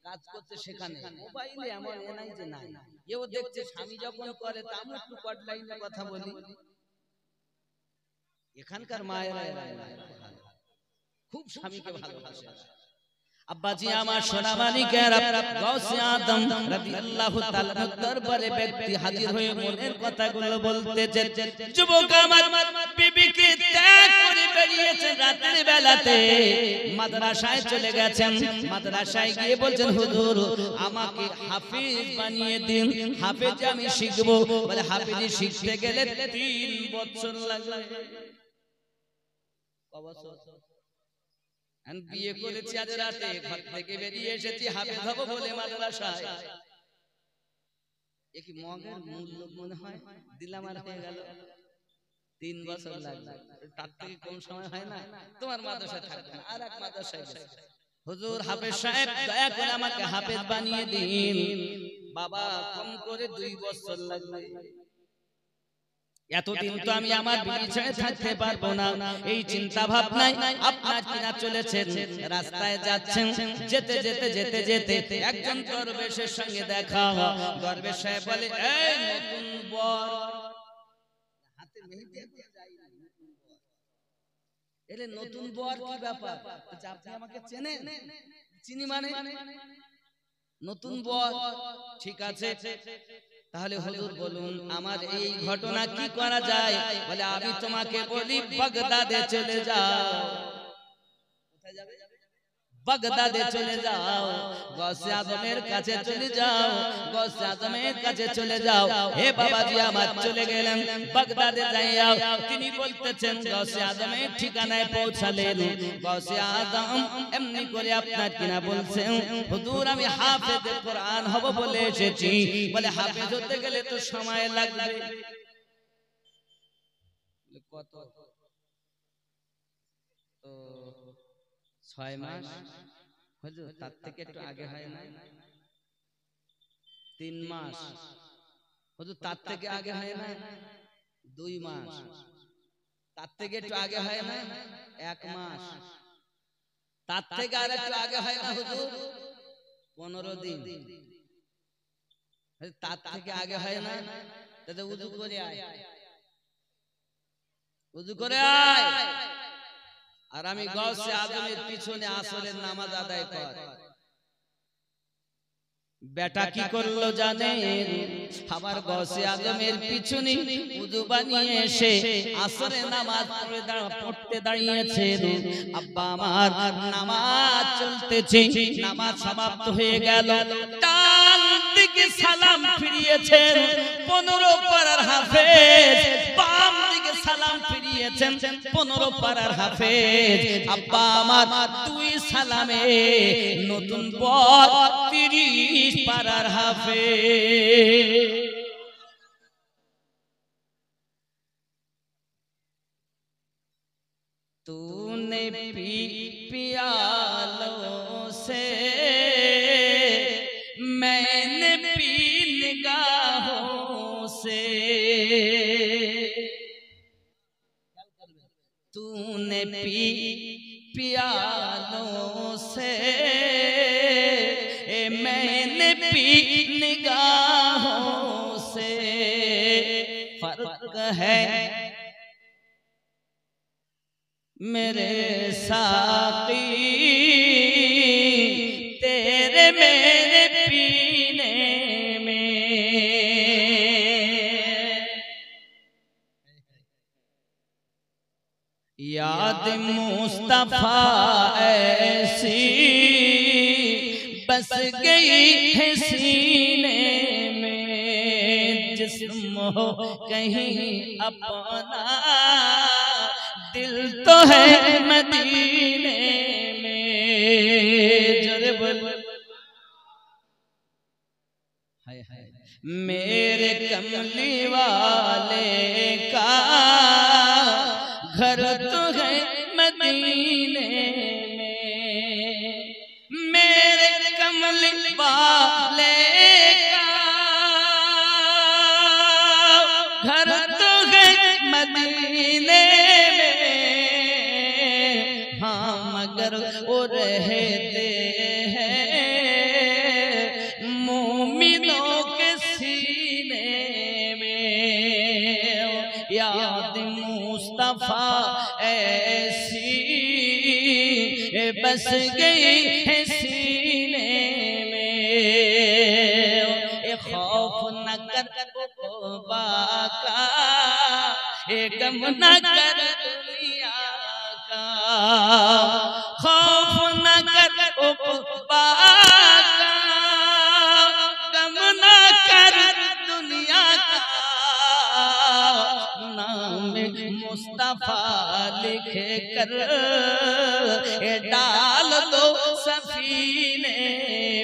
কাজ করতে সেখানে মোবাইলে এমন নাই যে নাই, এও দেখছে স্বামী যখন করে। তা আমরা একটু কোয়াড লাইনে কথা বলি, এখানকার মায়েরা খুব স্বামীকে ভালোবাসে। আব্বাজি আমার সোনামানিকেরা, গাউসে আদম রাদিয়াল্লাহু তাআলার দরবারে ব্যক্তি হাজির হয়ে মনের কথাগুলো বলতেছে। যুবক আমার বিবিকে ত্যাগ করে বেরিয়েছেন রাতের বেলাতে, মাদ্রাসায় চলে গেছেন। মাদ্রাসায় গিয়ে বলছেন হুজুর আমাকে হাফেজ বানিয়ে দিন, হাফেজ আমি শিখবো। বলে হাফেজি শিখতে গেলে 3 বছর লাগবে। বিয়ে করেছি আজ রাতে, ঘর থেকে বেরিয়ে এসেছি হাফেজ হবো বলে মাদ্রাসায়। কি মগের মূল্য মনে হয় দিলাম আর হয়ে গেল। 3 বছর লাগবে, তার থেকে কম সময় হয় না? তোমার মাদ্রাসায় থাকবে না, আর এক মাদ্রাসায় গেছে। হুজুর হাফেজ সাহেব দয়া করে আমাকে হাফেজ বানিয়ে দিন। বাবা কম করে 2 বছর লাগবে। এতদিন তো আমি আমার বিবি ছেড়ে থাকতে পারবো না, এই চিন্তা ভাবনায় আপনার কিনা চলেছেন, রাস্তায় যাচ্ছেন। যেতে যেতে যেতে যেতে একজন দরবেশের সঙ্গে দেখা। দরবেশ সাহেব বলে এই নতুন বর, হাতে মেহেদি এলে নতুন বর কি ব্যাপার? আপনি আমাকে চেনেন? চিনি মানে নতুন বর, ঠিক আছে তাহলে হুজুর বলুন আমার এই ঘটনা কি করা যায়? বলে আমি তোমাকে বলি বাগদাদে চলে যাও। কোথায় যাবে? বাগদাদে চলে যাও, গৌসে আজমের কাছে চলে যাও, গৌসে আজমের কাছে চলে যাও। হে বাবাজি আমার চলে গেলেন বাগদাদে যাইয়া, তিনি বলতেছেন গৌসে আজমের ঠিকানায় পৌঁছালেন। গৌসে আজম এমনি করে আপনার কিনা বলছেন হুজুর আমি হাফেজে কোরআন হব বলে এসেছি। বলে হাফেজ হতে গেলে তো সময় লাগবে। কত? তো 6 মাস। হুজুর তার থেকে একটু আগে হয় না? 3 মাস। হুজুর তার থেকে আগে হয় না? 2 মাস। তার থেকে একটু আগে হয় না? 1 মাস। তার থেকে আর একটু আগে হয় না হুজুর? 15 দিন। তার থেকে আগে হয় না? তাতে উযু করে আয়, উযু করে আয়, আর আমি গৌসে আজমের পিছনে আসরের নামাজ আদায় কর। বেটা কি করলো জানেন? আমার গৌসে আজমের পিছনে উযু বানিয়ে এসে আসরে নামাজ পড়তে দাঁড়িয়েছে। আব্বা আমার নামাজ চলতেছে, নামাজ সমাপ্ত হয়ে গেল, ডান দিকে সালাম ফিরিয়েছেন 15 পারার হাফেজ, বাম দিকে সালাম ফিরিয়েছেন 15 পারার হাফেজ। আব্বা আমার দুই সালামে নতুন বর 30 পারার হাফেজ। तूने पियालों से मैंने पी निगाहों से, तूने पियालों से मैंने पी निगाहों से, फर्क है मेरे साकी तेरे मेरे पीने में। याद मुस्तफा ऐसी बस गई है सीने में, जिस्म हो कहीं अपना दिल तो है मदीने में। जोरे बोल हाय हाय। मेरे कमली वाले का घर तो है मदीने में, मेरे कमली वाले का घर तो है मदीने में। हाँ मगर वो रहते हैं मोमिनों के सीने में। याद मुस्तफा ऐसी बस गई है सीने में। खौफ न कर उक़बा का, गम न कर दुनिया का, खौफ न कर उक़बा का, गम न कर दुनिया का। नाम मुस्तफा लिख कर डाल दो सफीने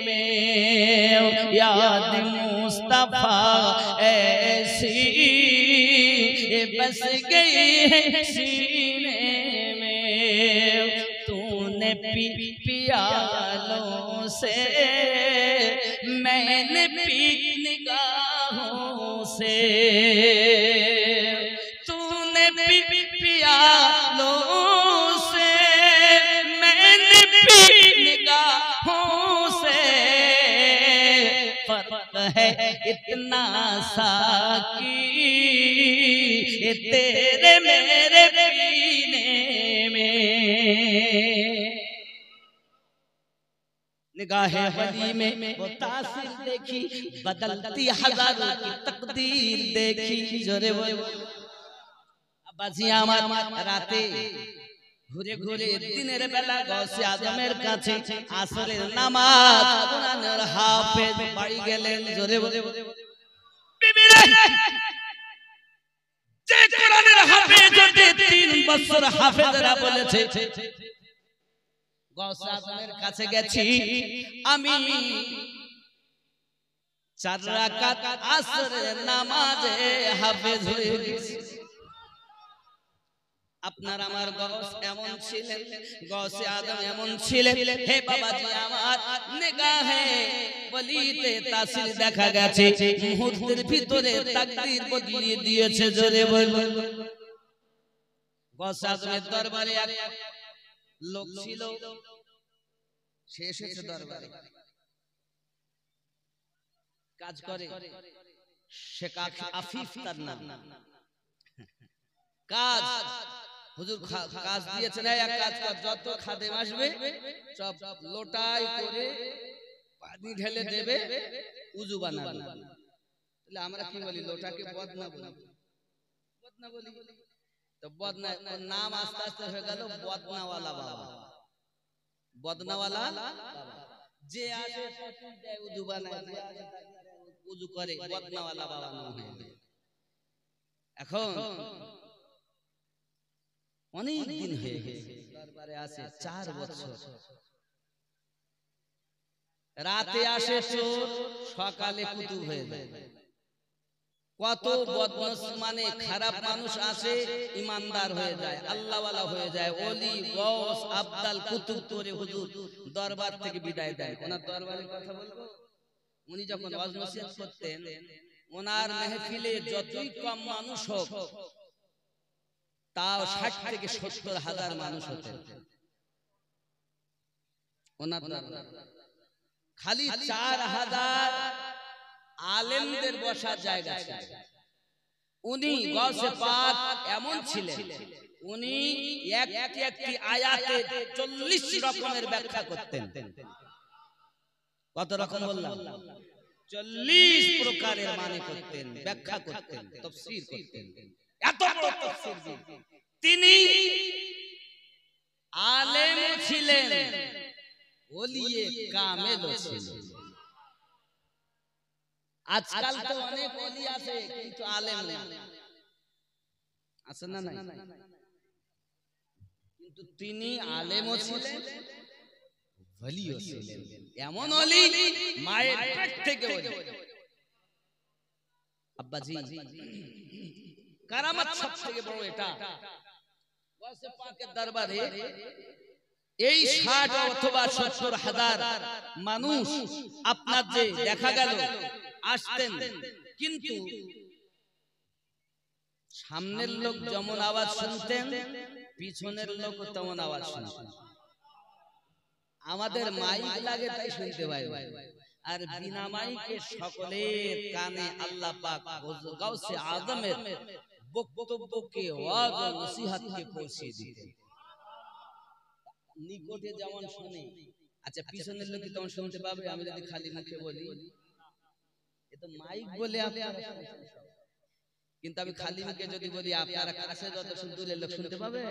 में। याद मुस्तफा ऐसी बस गई है सीने में। तूने पियालों से मैंने पी निगाहों से, तूने पियालों से मैंने पी निगाहों से। फर्क है इतना साकी तेरे मेरे पीने में। निगाहे वली में वो तासीर देखी, बदलती हजारों की तकदीर देखी। जोरे वो अब्बाजी আমার রাতে ঘুরে ঘুরে দিনের বেলা গৌসে আজমের কাছে আসরের নামাজ কোরআনের হাফেজ বাড়ি গেলেন। জোরে বলে বিবিরে যে কোরআনের হাফেজ হতে 3 বছর হাফেজরা বলেছে গৌসে আজমের কাছে গেছি আমি 4 রাকাত আসরের নামাজে হাফেজ হয়ে গেছি। আপনার আমার গৌস এমন ছিলেন, গৌসে আজম এমন ছিলেন। হে বাবাজি আমার নিগাহে ওলিতে তাসির দেখা গেছে, মুহূর্তের ভিতরে তাকদীর বদলিয়ে দিয়েছে। জোরে বলুন। গৌসে আজমের দরবারে এক লোক ছিল, সে এসেছে দরবারে কাজ করে, শেখ আফিফ তার নাম। কাজ হুজুর কাজ দিয়েছেন, এক কাজ কর, যত খাদেম আসবে সব লোটাই করে পানি ঢেলে দেবে, উজু বানাবে। তাহলে আমরা কি বলি? লোটাকে বদনা বলি, বদনা বলি। তো বদনা নাম আস্তে আস্তে হয়ে গেল বদনাওয়ালা বাবা। বদনাওয়ালা বাবা যে আসে উজু বানায়, উজু করে, বদনাওয়ালা বাবা নাম হয়ে যায়। এখন অনেক দিন হয়ে গেছে, দরবারে আসে 4 বছর। রাতে আসে চোর, সকালে কুতুব হয়ে যায়। কত বদমাশ মানে খারাপ মানুষ আসে, ইমানদার হয়ে যায়, আল্লাহওয়ালা হয়ে যায়, ওলি গৌস আবদাল কুতুব করে হুজুর দরবার থেকে বিদায় দেন। ওনার দরবারের কথা বলবো, উনি যখন ওয়াজ নসিহত করতেন, ওনার মেহফিলে যতই কম মানুষ হোক, তাও 60 থেকে 70 হাজার মানুষ হতেন ওনার দরবারে। খালি 4000 আলেমদের বসার জায়গা ছিল। উনি গৌসে পাক এমন ছিলেন, উনি একটি আয়াতে 40 রকমের ব্যাখ্যা করতেন। কত রকম বললাম? 40 প্রকারের মানে করতেন, ব্যাখ্যা করতেন, তাফসীর করতেন। এত বড় তাফসীর তিনি আলেম ছিলেন, ওলিয়ে কামেল ছিলেন। আজকাল তো অনেক ওলি আছে কিন্তু আলেম না, আছে না নাই? কিন্তু তিনি আলেমও ছিলেন, ওলিও ছিলেন। এমন ওলি মায়ের পেট থেকে ওলি। আব্বাজি কারামাত সবথেকে বড় এটা। গাউসে পাকের দরবারে এই 60 অথবা 70 হাজার মানুষ আপনার যে দেখা গেল আসতেন, কিন্তু সামনের লোক যেমন আওয়াজ শুনতেন, পিছনের লোক তেমন আওয়াজ শুনতেন। আমাদের মাইক লাগে তাই শুনতে পাই, আর বিনা মাইকে সকলের কানে আল্লাহ পাক গাউসে আজমের বক্তব্যকে ওয়াজ ও নসিহতকে পৌঁছে দিতেন। নিকটে যেমন শুনে, আচ্ছা পিছনের লোক তেমন শুনতে পাবে? আমি যদি খালি মুখে বলি, এ তো মাইক বলে আপনারা, কিন্তু আমি খালি মুখে যদি বলি, আপনারা কাছে যত দূরের লোক শুনতে পাবে।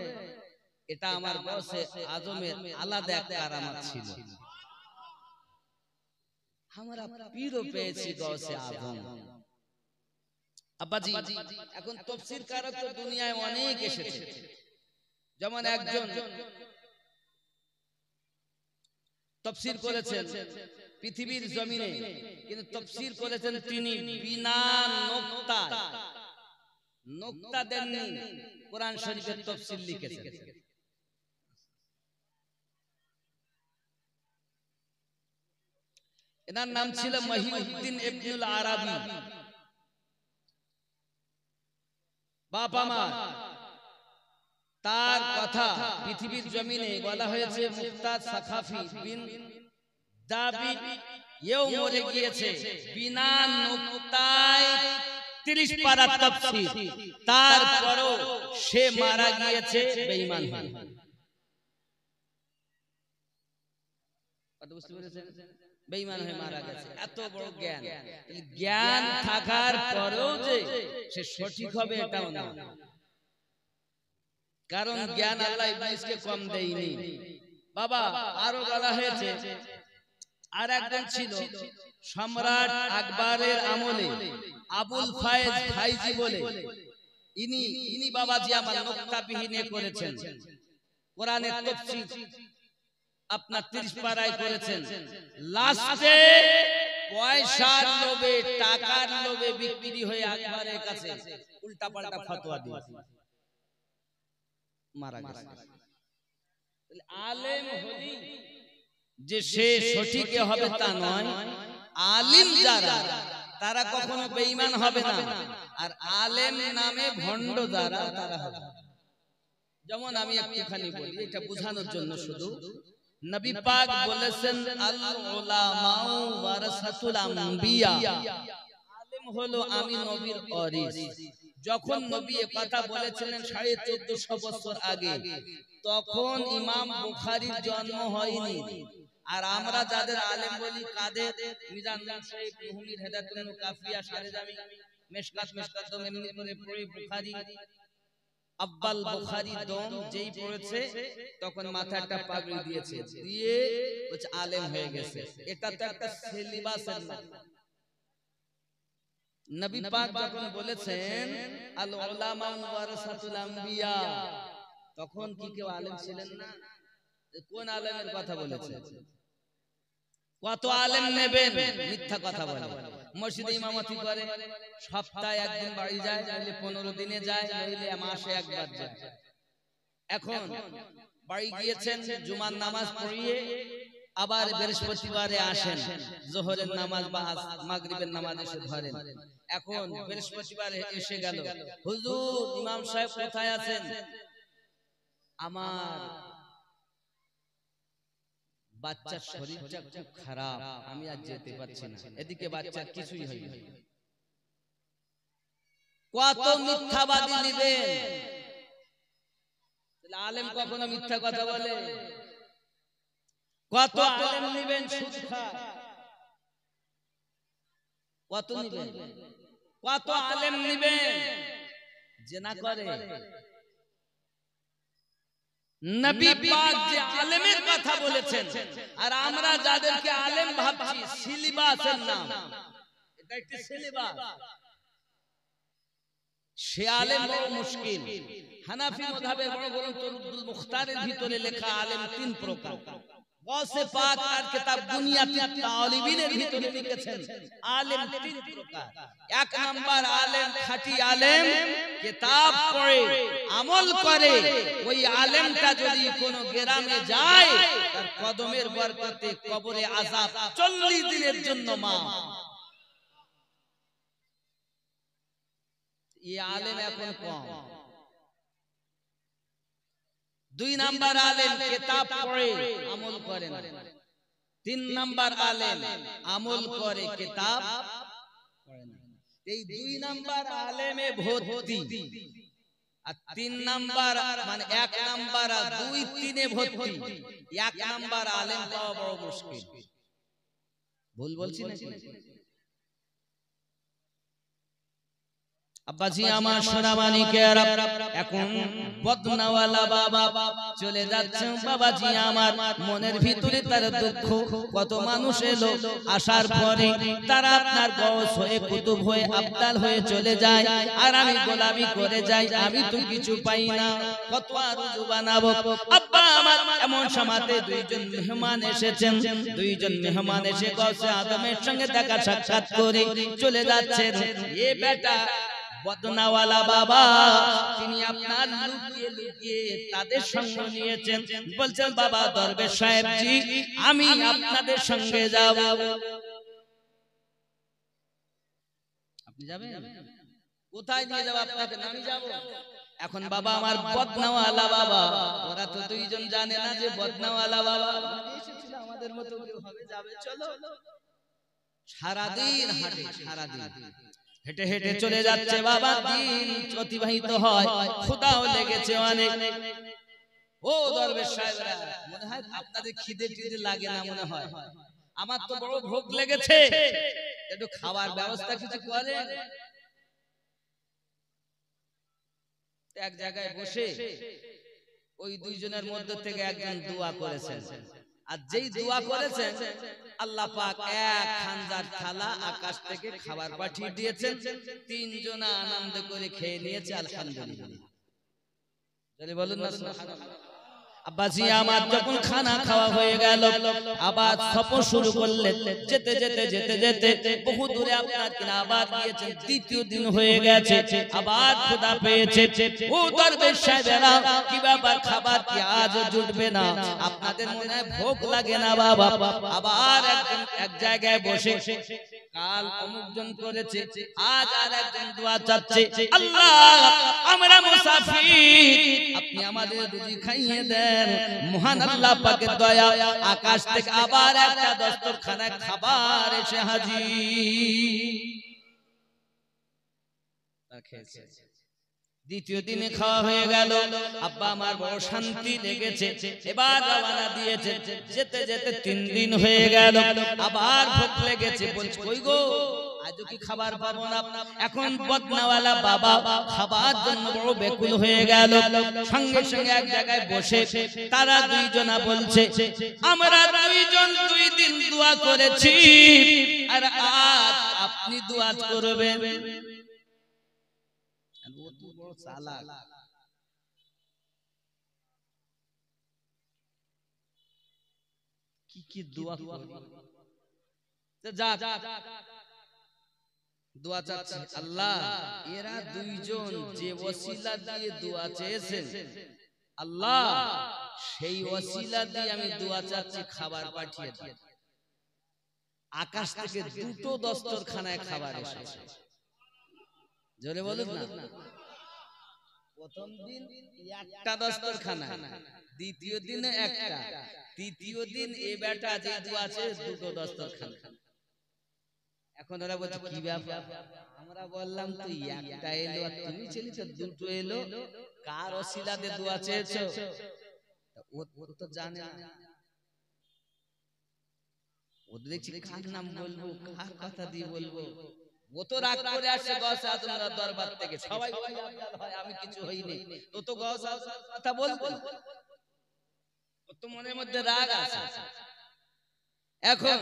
এটা আমার গাউসে আজমের আলাদা একটা কারামাত ছিল। আমরা পীরও পেয়েছি গাউসে আজম। আব্বাজি এখন তাফসীর কারক তো দুনিয়ায় অনেক এসেছে। যেমন একজন তাফসীর করেছেন পৃথিবীর জমিনে, কিন্তু তাফসীর করেছেন তিনি বিনা নোক্তা দেননি, কোরআন শরীফের তাফসীর লিখেছেন। এনার নাম ছিল মহিউদ্দিন ইবনুল আরাবী। বাবা মা তার কথা পৃথিবীর জমিনে বলা হয়েছে। মুফতাজ সাখাফি বিন দাবি এও মরে গিয়েছে বিনা নোক্তায় 30 পারা তাফসীর, তারপরও সে মারা গিয়েছে বেঈমান হয়ে। কথা বুঝতে পেরেছেন? বেঈমান হয়ে মারা গেছে। এত বড় জ্ঞান, জ্ঞান থাকার পরেও যে সে সঠিক হবে এটাও না, কারণ জ্ঞান আল্লাহ ইবলিসকে কম দেয়নি। বাবা আরো বলা হয়েছে আর একজন ছিল সম্রাট আকবরের আমলে আবুল ফায়েজ ফাইজি বলে, ইনি বাবাজি আমার নোক্তাবিহীনে করেছেন। কোরআনের তাফসীর আপনার 30 পারায় করেছেন। লাস্টে পয়সার লোভে, টাকার লোভে বিক্রি হয়ে আকবরের কাছে উল্টাপাল্টা ফতোয়া দিয়ে মারা গেছে। আলেম হলি যে সে সঠিক হবে তা নয়, আলিম যারা তারা কখনো বেঈমান হবে না, আর আলেম নামে ভণ্ড যারা তারা হবে। যেমন আমি একটুখানি বলি, এটা বোঝানোর জন্য শুধু। নবী পাক বলেছেন আল উলামাউ ওয়ারাসাতুল আম্বিয়া, আলেম হলো আমি নবীর ওয়ারিস। যখন নবী এই কথা বলেছিলেন 1450 বছর আগে, তখন ইমাম বুখারীর জন্ম হয়নি। আর আমরা যাদের আলেম বলি কাদের মিজান সাহেব মুহমির হেদায়েতুন কাফিয়া সারেজামি মিশকাত দম এমনি করে পড়ে বুখারী আব্বাল বুখারী দম যেই পড়েছে তখন মাথায় একটা পাগড়ি দিয়েছে, দিয়ে বলছে আলেম হয়ে গেছে। এটা তো একটা সিলেবাসের নাম। নবী পাক যখন বলেছেন আল উলামা ওয়ারাসাতুল আম্বিয়া, তখন কি কেউ আলেম ছিলেন না? কোন আলেমের কথা বলেছে? কত আলেম নেবেন? মিথ্যা কথা বলে। মসজিদে ইমামতি করে, সপ্তাহে একদিন বাড়ি যায়, নইলে 15 দিনে যায়, নইলে মাসে একবার যায়। এখন বাড়ি গিয়েছেন, জুমার নামাজ পড়িয়ে আবার বৃহস্পতিবারে আসেন, যোহরের নামাজ বা মাগরিবের নামাজ এসে ধরেন। এখন বৃহস্পতিবারে এসে গেল, হুজুর ইমাম সাহেব কোথায় আছেন? আমার বাচ্চার শরীরটা খুব খারাপ, আমি আজ যেতে পারছি না। এদিকে বাচ্চার কিছুই হয়নি। কত মিথ্যাবাদী নেবেন? আলেম কখনো মিথ্যা কথা বলে? কত আলেম নেবেন সুদ খায়? কত নেবেন? কত আলেম নেবেন জিনা করে? নবী পাক যে আলেমের কথা বলেছেন, আর আমরা যাদেরকে আলেম ভাবছি, সিলেবাসের নাম। এটা একটা সিলেবাস। সে আলেম বড় মুশকিল। হানাফি মাযহাবের বড় গ্রন্থ রুদ্দুল মুখতারের ভিতরে লেখা আলেম 3 প্রকার। গৌসে পাক তার কিতাব বুনিয়াতুত তালিবিনের ভিতরে লিখেছেন আলেম 3 প্রকার। 1 নাম্বার আলেম খাঁটি আলেম, কিতাব পড়ে আমল করে। ওই আলেমটা যদি কোন গ্রামে যায়, তার কদমের বরকতে কবরে আযাব 40 দিনের জন্য মাফ। এই আলেম এখন কম। 2 নাম্বার আলেম কিতাব পড়ে আমল করে না। 3 নাম্বার আলেম আমল করে কিতাব পড়ে না। এই 2 নাম্বার আলেমে ভর্তি, আর 3 নাম্বার মানে 1 নাম্বার আর 2 3 এ ভর্তি। 1 নাম্বার আলেম পাওয়া বড় মুশকিল। ভুল বলছি নাকি? আব্বাজি আমার সোনা মানিকেরা, এখন বদনাওয়ালা বাবা চলে যাচ্ছে। বাবাজি আমার মনের ভিতরে তার দুঃখ। কত মানুষ এলো, আসার পরে তারা আপনার গৌস হয়ে কুতুব হয়ে আবদাল হয়ে চলে যায়, আর আমি গোলামি করে যাই, আমি তো কিছু পাই না। কত আর রুজু বানাবো? আব্বা আমার এমন সমাতে 2 জন মেহমান এসেছেন। 2 জন মেহমান এসে গৌসে আদমের সঙ্গে দেখা সাক্ষাৎ করে চলে যাচ্ছেন। এ বেটা বদনাওয়ালা বাবা, তিনি আপনার লুকিয়ে লুকিয়ে তাদের সঙ্গ নিয়েছেন। বলছেন বাবা দরবেশ সাহেব জি, আমি আপনাদের সঙ্গে যাব। আপনি যাবেন? কোথায় নিয়ে যাব আপনাকে? আমি যাব। এখন বাবা আমার বদনাওয়ালা বাবা, ওরা তো 2 জন জানে না যে বদনাওয়ালা বাবা এসেছিল, আমাদের মতো কেউ হবে, যাবে চলো। সারাদিন হাঁটে, সারাদিন হেঁটে হেঁটে চলে যাচ্ছে বাবা। দিন অতিবাহিত হয়, ক্ষুধাও লেগেছে অনেক। ও দরবেশ সাহেবরা, মনে হয় আপনাদের খিদে টিদে লাগে না মনে হয়? আমার তো বড় ভোগ লেগেছে, একটু খাবার ব্যবস্থা কিছু করেন। এক জায়গায় বসে ওই 2 জনের মধ্যে থেকে একজন দোয়া করেছেন, আর যেই দোয়া করেছেন আল্লাহ পাক 1 খানজার থালা আকাশ থেকে খাবার পাঠিয়ে দিয়েছেন। 3 জন আনন্দ করে খেয়ে নিয়েছে, আলহামদুলিল্লাহ। চলে বলুন না সুবহানাল্লাহ। আব্বাজি আমার যখন খানা খাওয়া হয়ে গেল, আবার সফর শুরু করলেন। যেতে যেতে যেতে যেতে বহু দূরে আপনার কিনা আবার গিয়েছেন। 3য় দিন হয়ে গেছে, আবার ক্ষুধা পেয়েছে। ও দরবেশ সাহেবেরা, কি ব্যাপার, খাবার কি আজ জুটবে না? আপনাদের মনে হয় ভোগ লাগে না বাবা? আবার এক জায়গায় বসে, কাল অমুক জন করেছে, আজ আর একজন দোয়া চাচ্ছে, আল্লাহ আমরা মুসাফির, আপনি আমাদের রুজি খাইয়ে দেন। মহান আল্লাহ পাকের দয়া, আকাশ থেকে আবার একটা দস্তরখানায় খাবার এসে হাজির। দ্বিতীয় দিনে খাওয়া হয়ে গেল। আব্বা আমার বড় শান্তি লেগেছে, এবার রওনা দিয়েছে। যেতে যেতে 3 দিন হয়ে গেল, আবার ভোক লেগেছে। বলছে কই গো, আজও কি খাবার পাবো না? এখন বদনাওয়ালা বাবা খাবার জন্য বড় বেকুল হয়ে গেল। সঙ্গে সঙ্গে এক জায়গায় বসে তারা দুইজনা বলছে, আমরা দুইজন 2 দিন দোয়া করেছি, আর আজ আপনি দোয়া করবেন। ও তো বড় চালাক। কি দোয়া করবে? যা দোয়া চাচ্ছে, আল্লাহ এরা দুইজন যে ওসিলা দিয়ে দোয়া চেয়েছেন, আল্লাহ সেই ওসিলা দিয়ে আমি দোয়া চাচ্ছি, খাবার পাঠিয়ে দিন। আকাশ থেকে 2টো দস্তরখানায় খাবার এসেছে। জোরে বলুন না। প্রথম দিন একটা দস্তরখানা, দ্বিতীয় দিনে একটা, তৃতীয় দিন এ বেটা যে দোয়া চেয়েছে 2টো দস্তরখানা। এখন ওরা বলছে কি ব্যাপার? আমরা বললাম তুই একটা এলো আর তুমি ছেলে তো 2টো এলো, কার ওসিলাতে দোয়া চেয়েছো? ও তো জানে না। ও দেখছি কার নাম বলবো, কার কথা দিয়ে বলবো। ও তো রাগ করে আসছে গৌস আজমের দরবার থেকে। সবাই হয় আমি কিছু হইনি, তো তো গৌস আজমের কথা বলবো। ও তো মনের মধ্যে রাগ আছে। এখন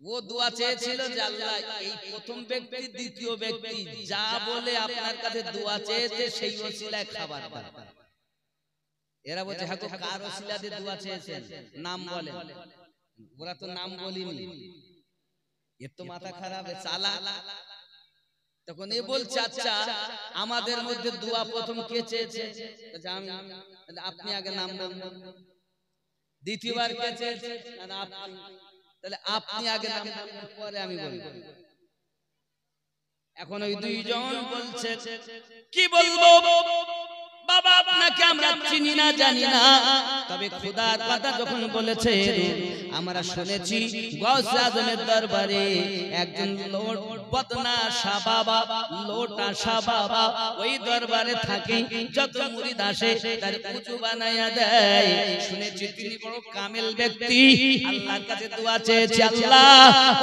ও দোয়া চেয়েছিল যে আল্লাহ এই প্রথম ব্যক্তি দ্বিতীয় ব্যক্তি যা বলে আপনার কাছে দোয়া চেয়েছে সেই ওসিলায় খাবার দাও। এরা বলছে হ্যাঁ গো, কার ওসিলা দিয়ে দোয়া চেয়েছেন নাম বলে। ওরা তো নাম বলিনি। এর তো মাথা খারাপ, চালাক। তখন এ বলছে আচ্ছা আমাদের মধ্যে দোয়া প্রথম কে চেয়েছে? আপনি আগে নাম বলুন। দ্বিতীয়বার কে চেয়েছে? আপনি। তাহলে আপনি আগে নাম বলুন, পরে আমি বলবো। এখন ওই দুইজন বলছে কি বলবো বাবা, আপনাকে আমরা চিনি না জানি না, তবে খোদার কথা যখন বলেছে আমরা শুনেছি গৌসে আজমের দরবারে একজন বদনাশা বাবা, লোটাশা বাবা ওই দরবারে থাকে। যত মুরিদ আসে তার উঁচু বানায়া দেয়। শুনেছি তিনি বড় কামেল ব্যক্তি। আল্লাহর কাছে দোয়া চেয়েছে, আল্লাহ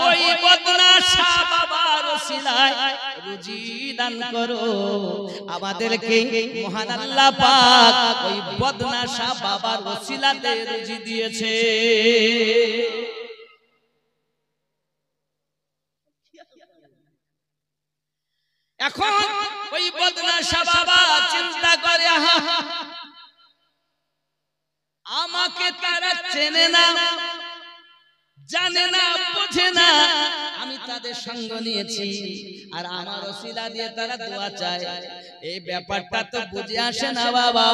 ওই বদনাশা বাবার ওসিলায় রুজি দান করো। আমাদেরকে মহান আল্লাহ পাক ওই বদনাশা বাবার ওসিলাতে রুজি দিয়েছে। এখন ওই বদনাশা বাবা চিন্তা করে, আমাকে তারা চেনে না, জানে না, বোঝে না, আমি তাদের সঙ্গ নিয়েছি আর আমার ওসিলা দিয়ে তারা দোয়া চায়। এই ব্যাপারটা তো বুঝে আসে না বাবা।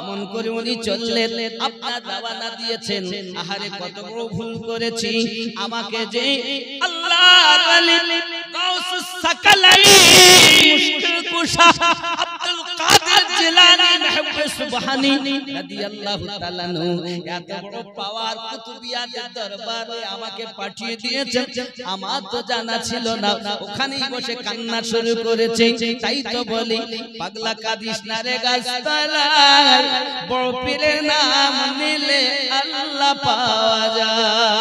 এমন করে উনি চললেন, আপনার রওনা দিয়েছেন। আহারে কত বড় ভুল করেছি। আমাকে যে আল্লাহর ওলি গাউসুস সাকালাই মুশকিল কুশা আব্দুল কাদের জিলানী মেহবুবে সুবহানী রাদিয়াল্লাহু তাআলা নু এত বড় পাওয়ার কুতুবিয়াতের দরবারে আমাকে পাঠিয়ে দিয়েছেন, আমার তো জানা ছিল না। ওখানেই বসে কান্না শুরু করেছে। তাই তো বলি পাগলা কাদিস না রে গাছতলায়, বড় পীরের নাম নিলে আল্লাহ পাওয়া যায়।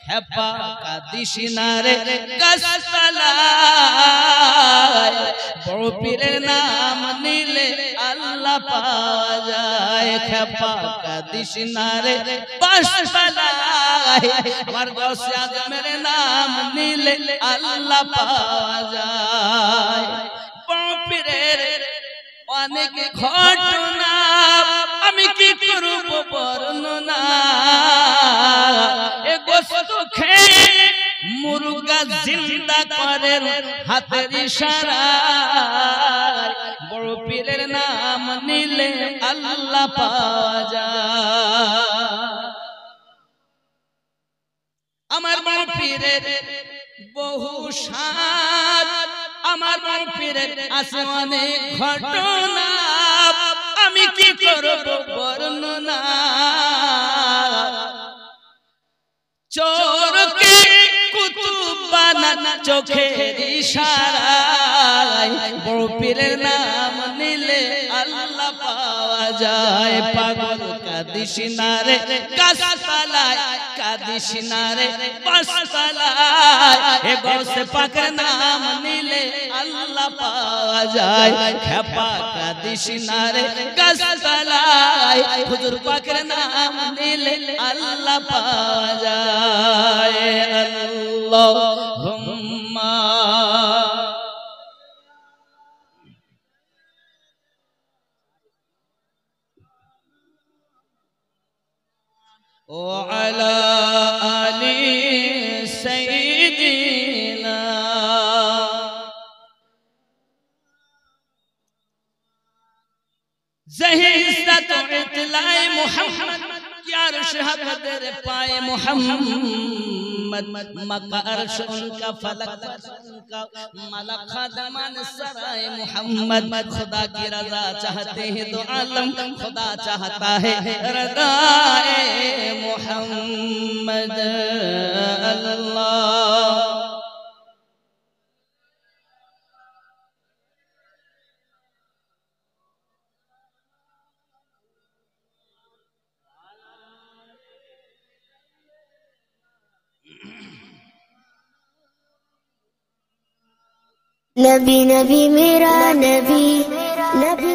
খেপা কাদিস না রে গাছতলায়, বড় পীরের নাম নিলে আল্লাহ পাওয়া যায়। খেপা কাদিস না রে গাছতলায়, আমার গৌসে আজমের নাম নিলে আল্লাহ পাওয়া যায়। বড় পীরের অনেক ঘটনা আমি কি করব বর্ণনা। এ গোশত খেয়ে মুরগা জিন্দা করে হাতের ইশারায়, বড় পীরের নাম নিলে আল্লাহ পাওয়া যায়। আমার বড় পীরের বহু শান, আমার বড় পীরের আছে অনেক ঘটনা, আমি কি করব বর্ণনা। চোরকে কুতুব বানানা চোখের ইশারায়, যায়, বড় পীরের নাম নিলে আল্লাহ পাওয়া যায়। পাগল কাঁদিস না রে গাছতলায়, কাঁদিস না রে বাসতলায়, এ গৌসে পাকের নাম নিলে আল্লাহ পাওয়া যায়। খেপা কাঁদিস না রে গাছতলায়, হুজুর পাকের নাম নিলে আল্লাহ পাওয়া যায়। আল্লাহুম্মা وعلى آل سيدنا ज़ही इज़्ज़त इत्लाए मोहम्मद यार शहादत पाए मोहम्मद मक्का अर्श उनका फलक उनका मलक खादमान सराय मोहम्मद। खुदा की रज़ा चाहते हैं तो आलम खुदा चाहता है रज़ाए मोहम्मद। अल्लाह नबी नबी मेरा नबी, नबी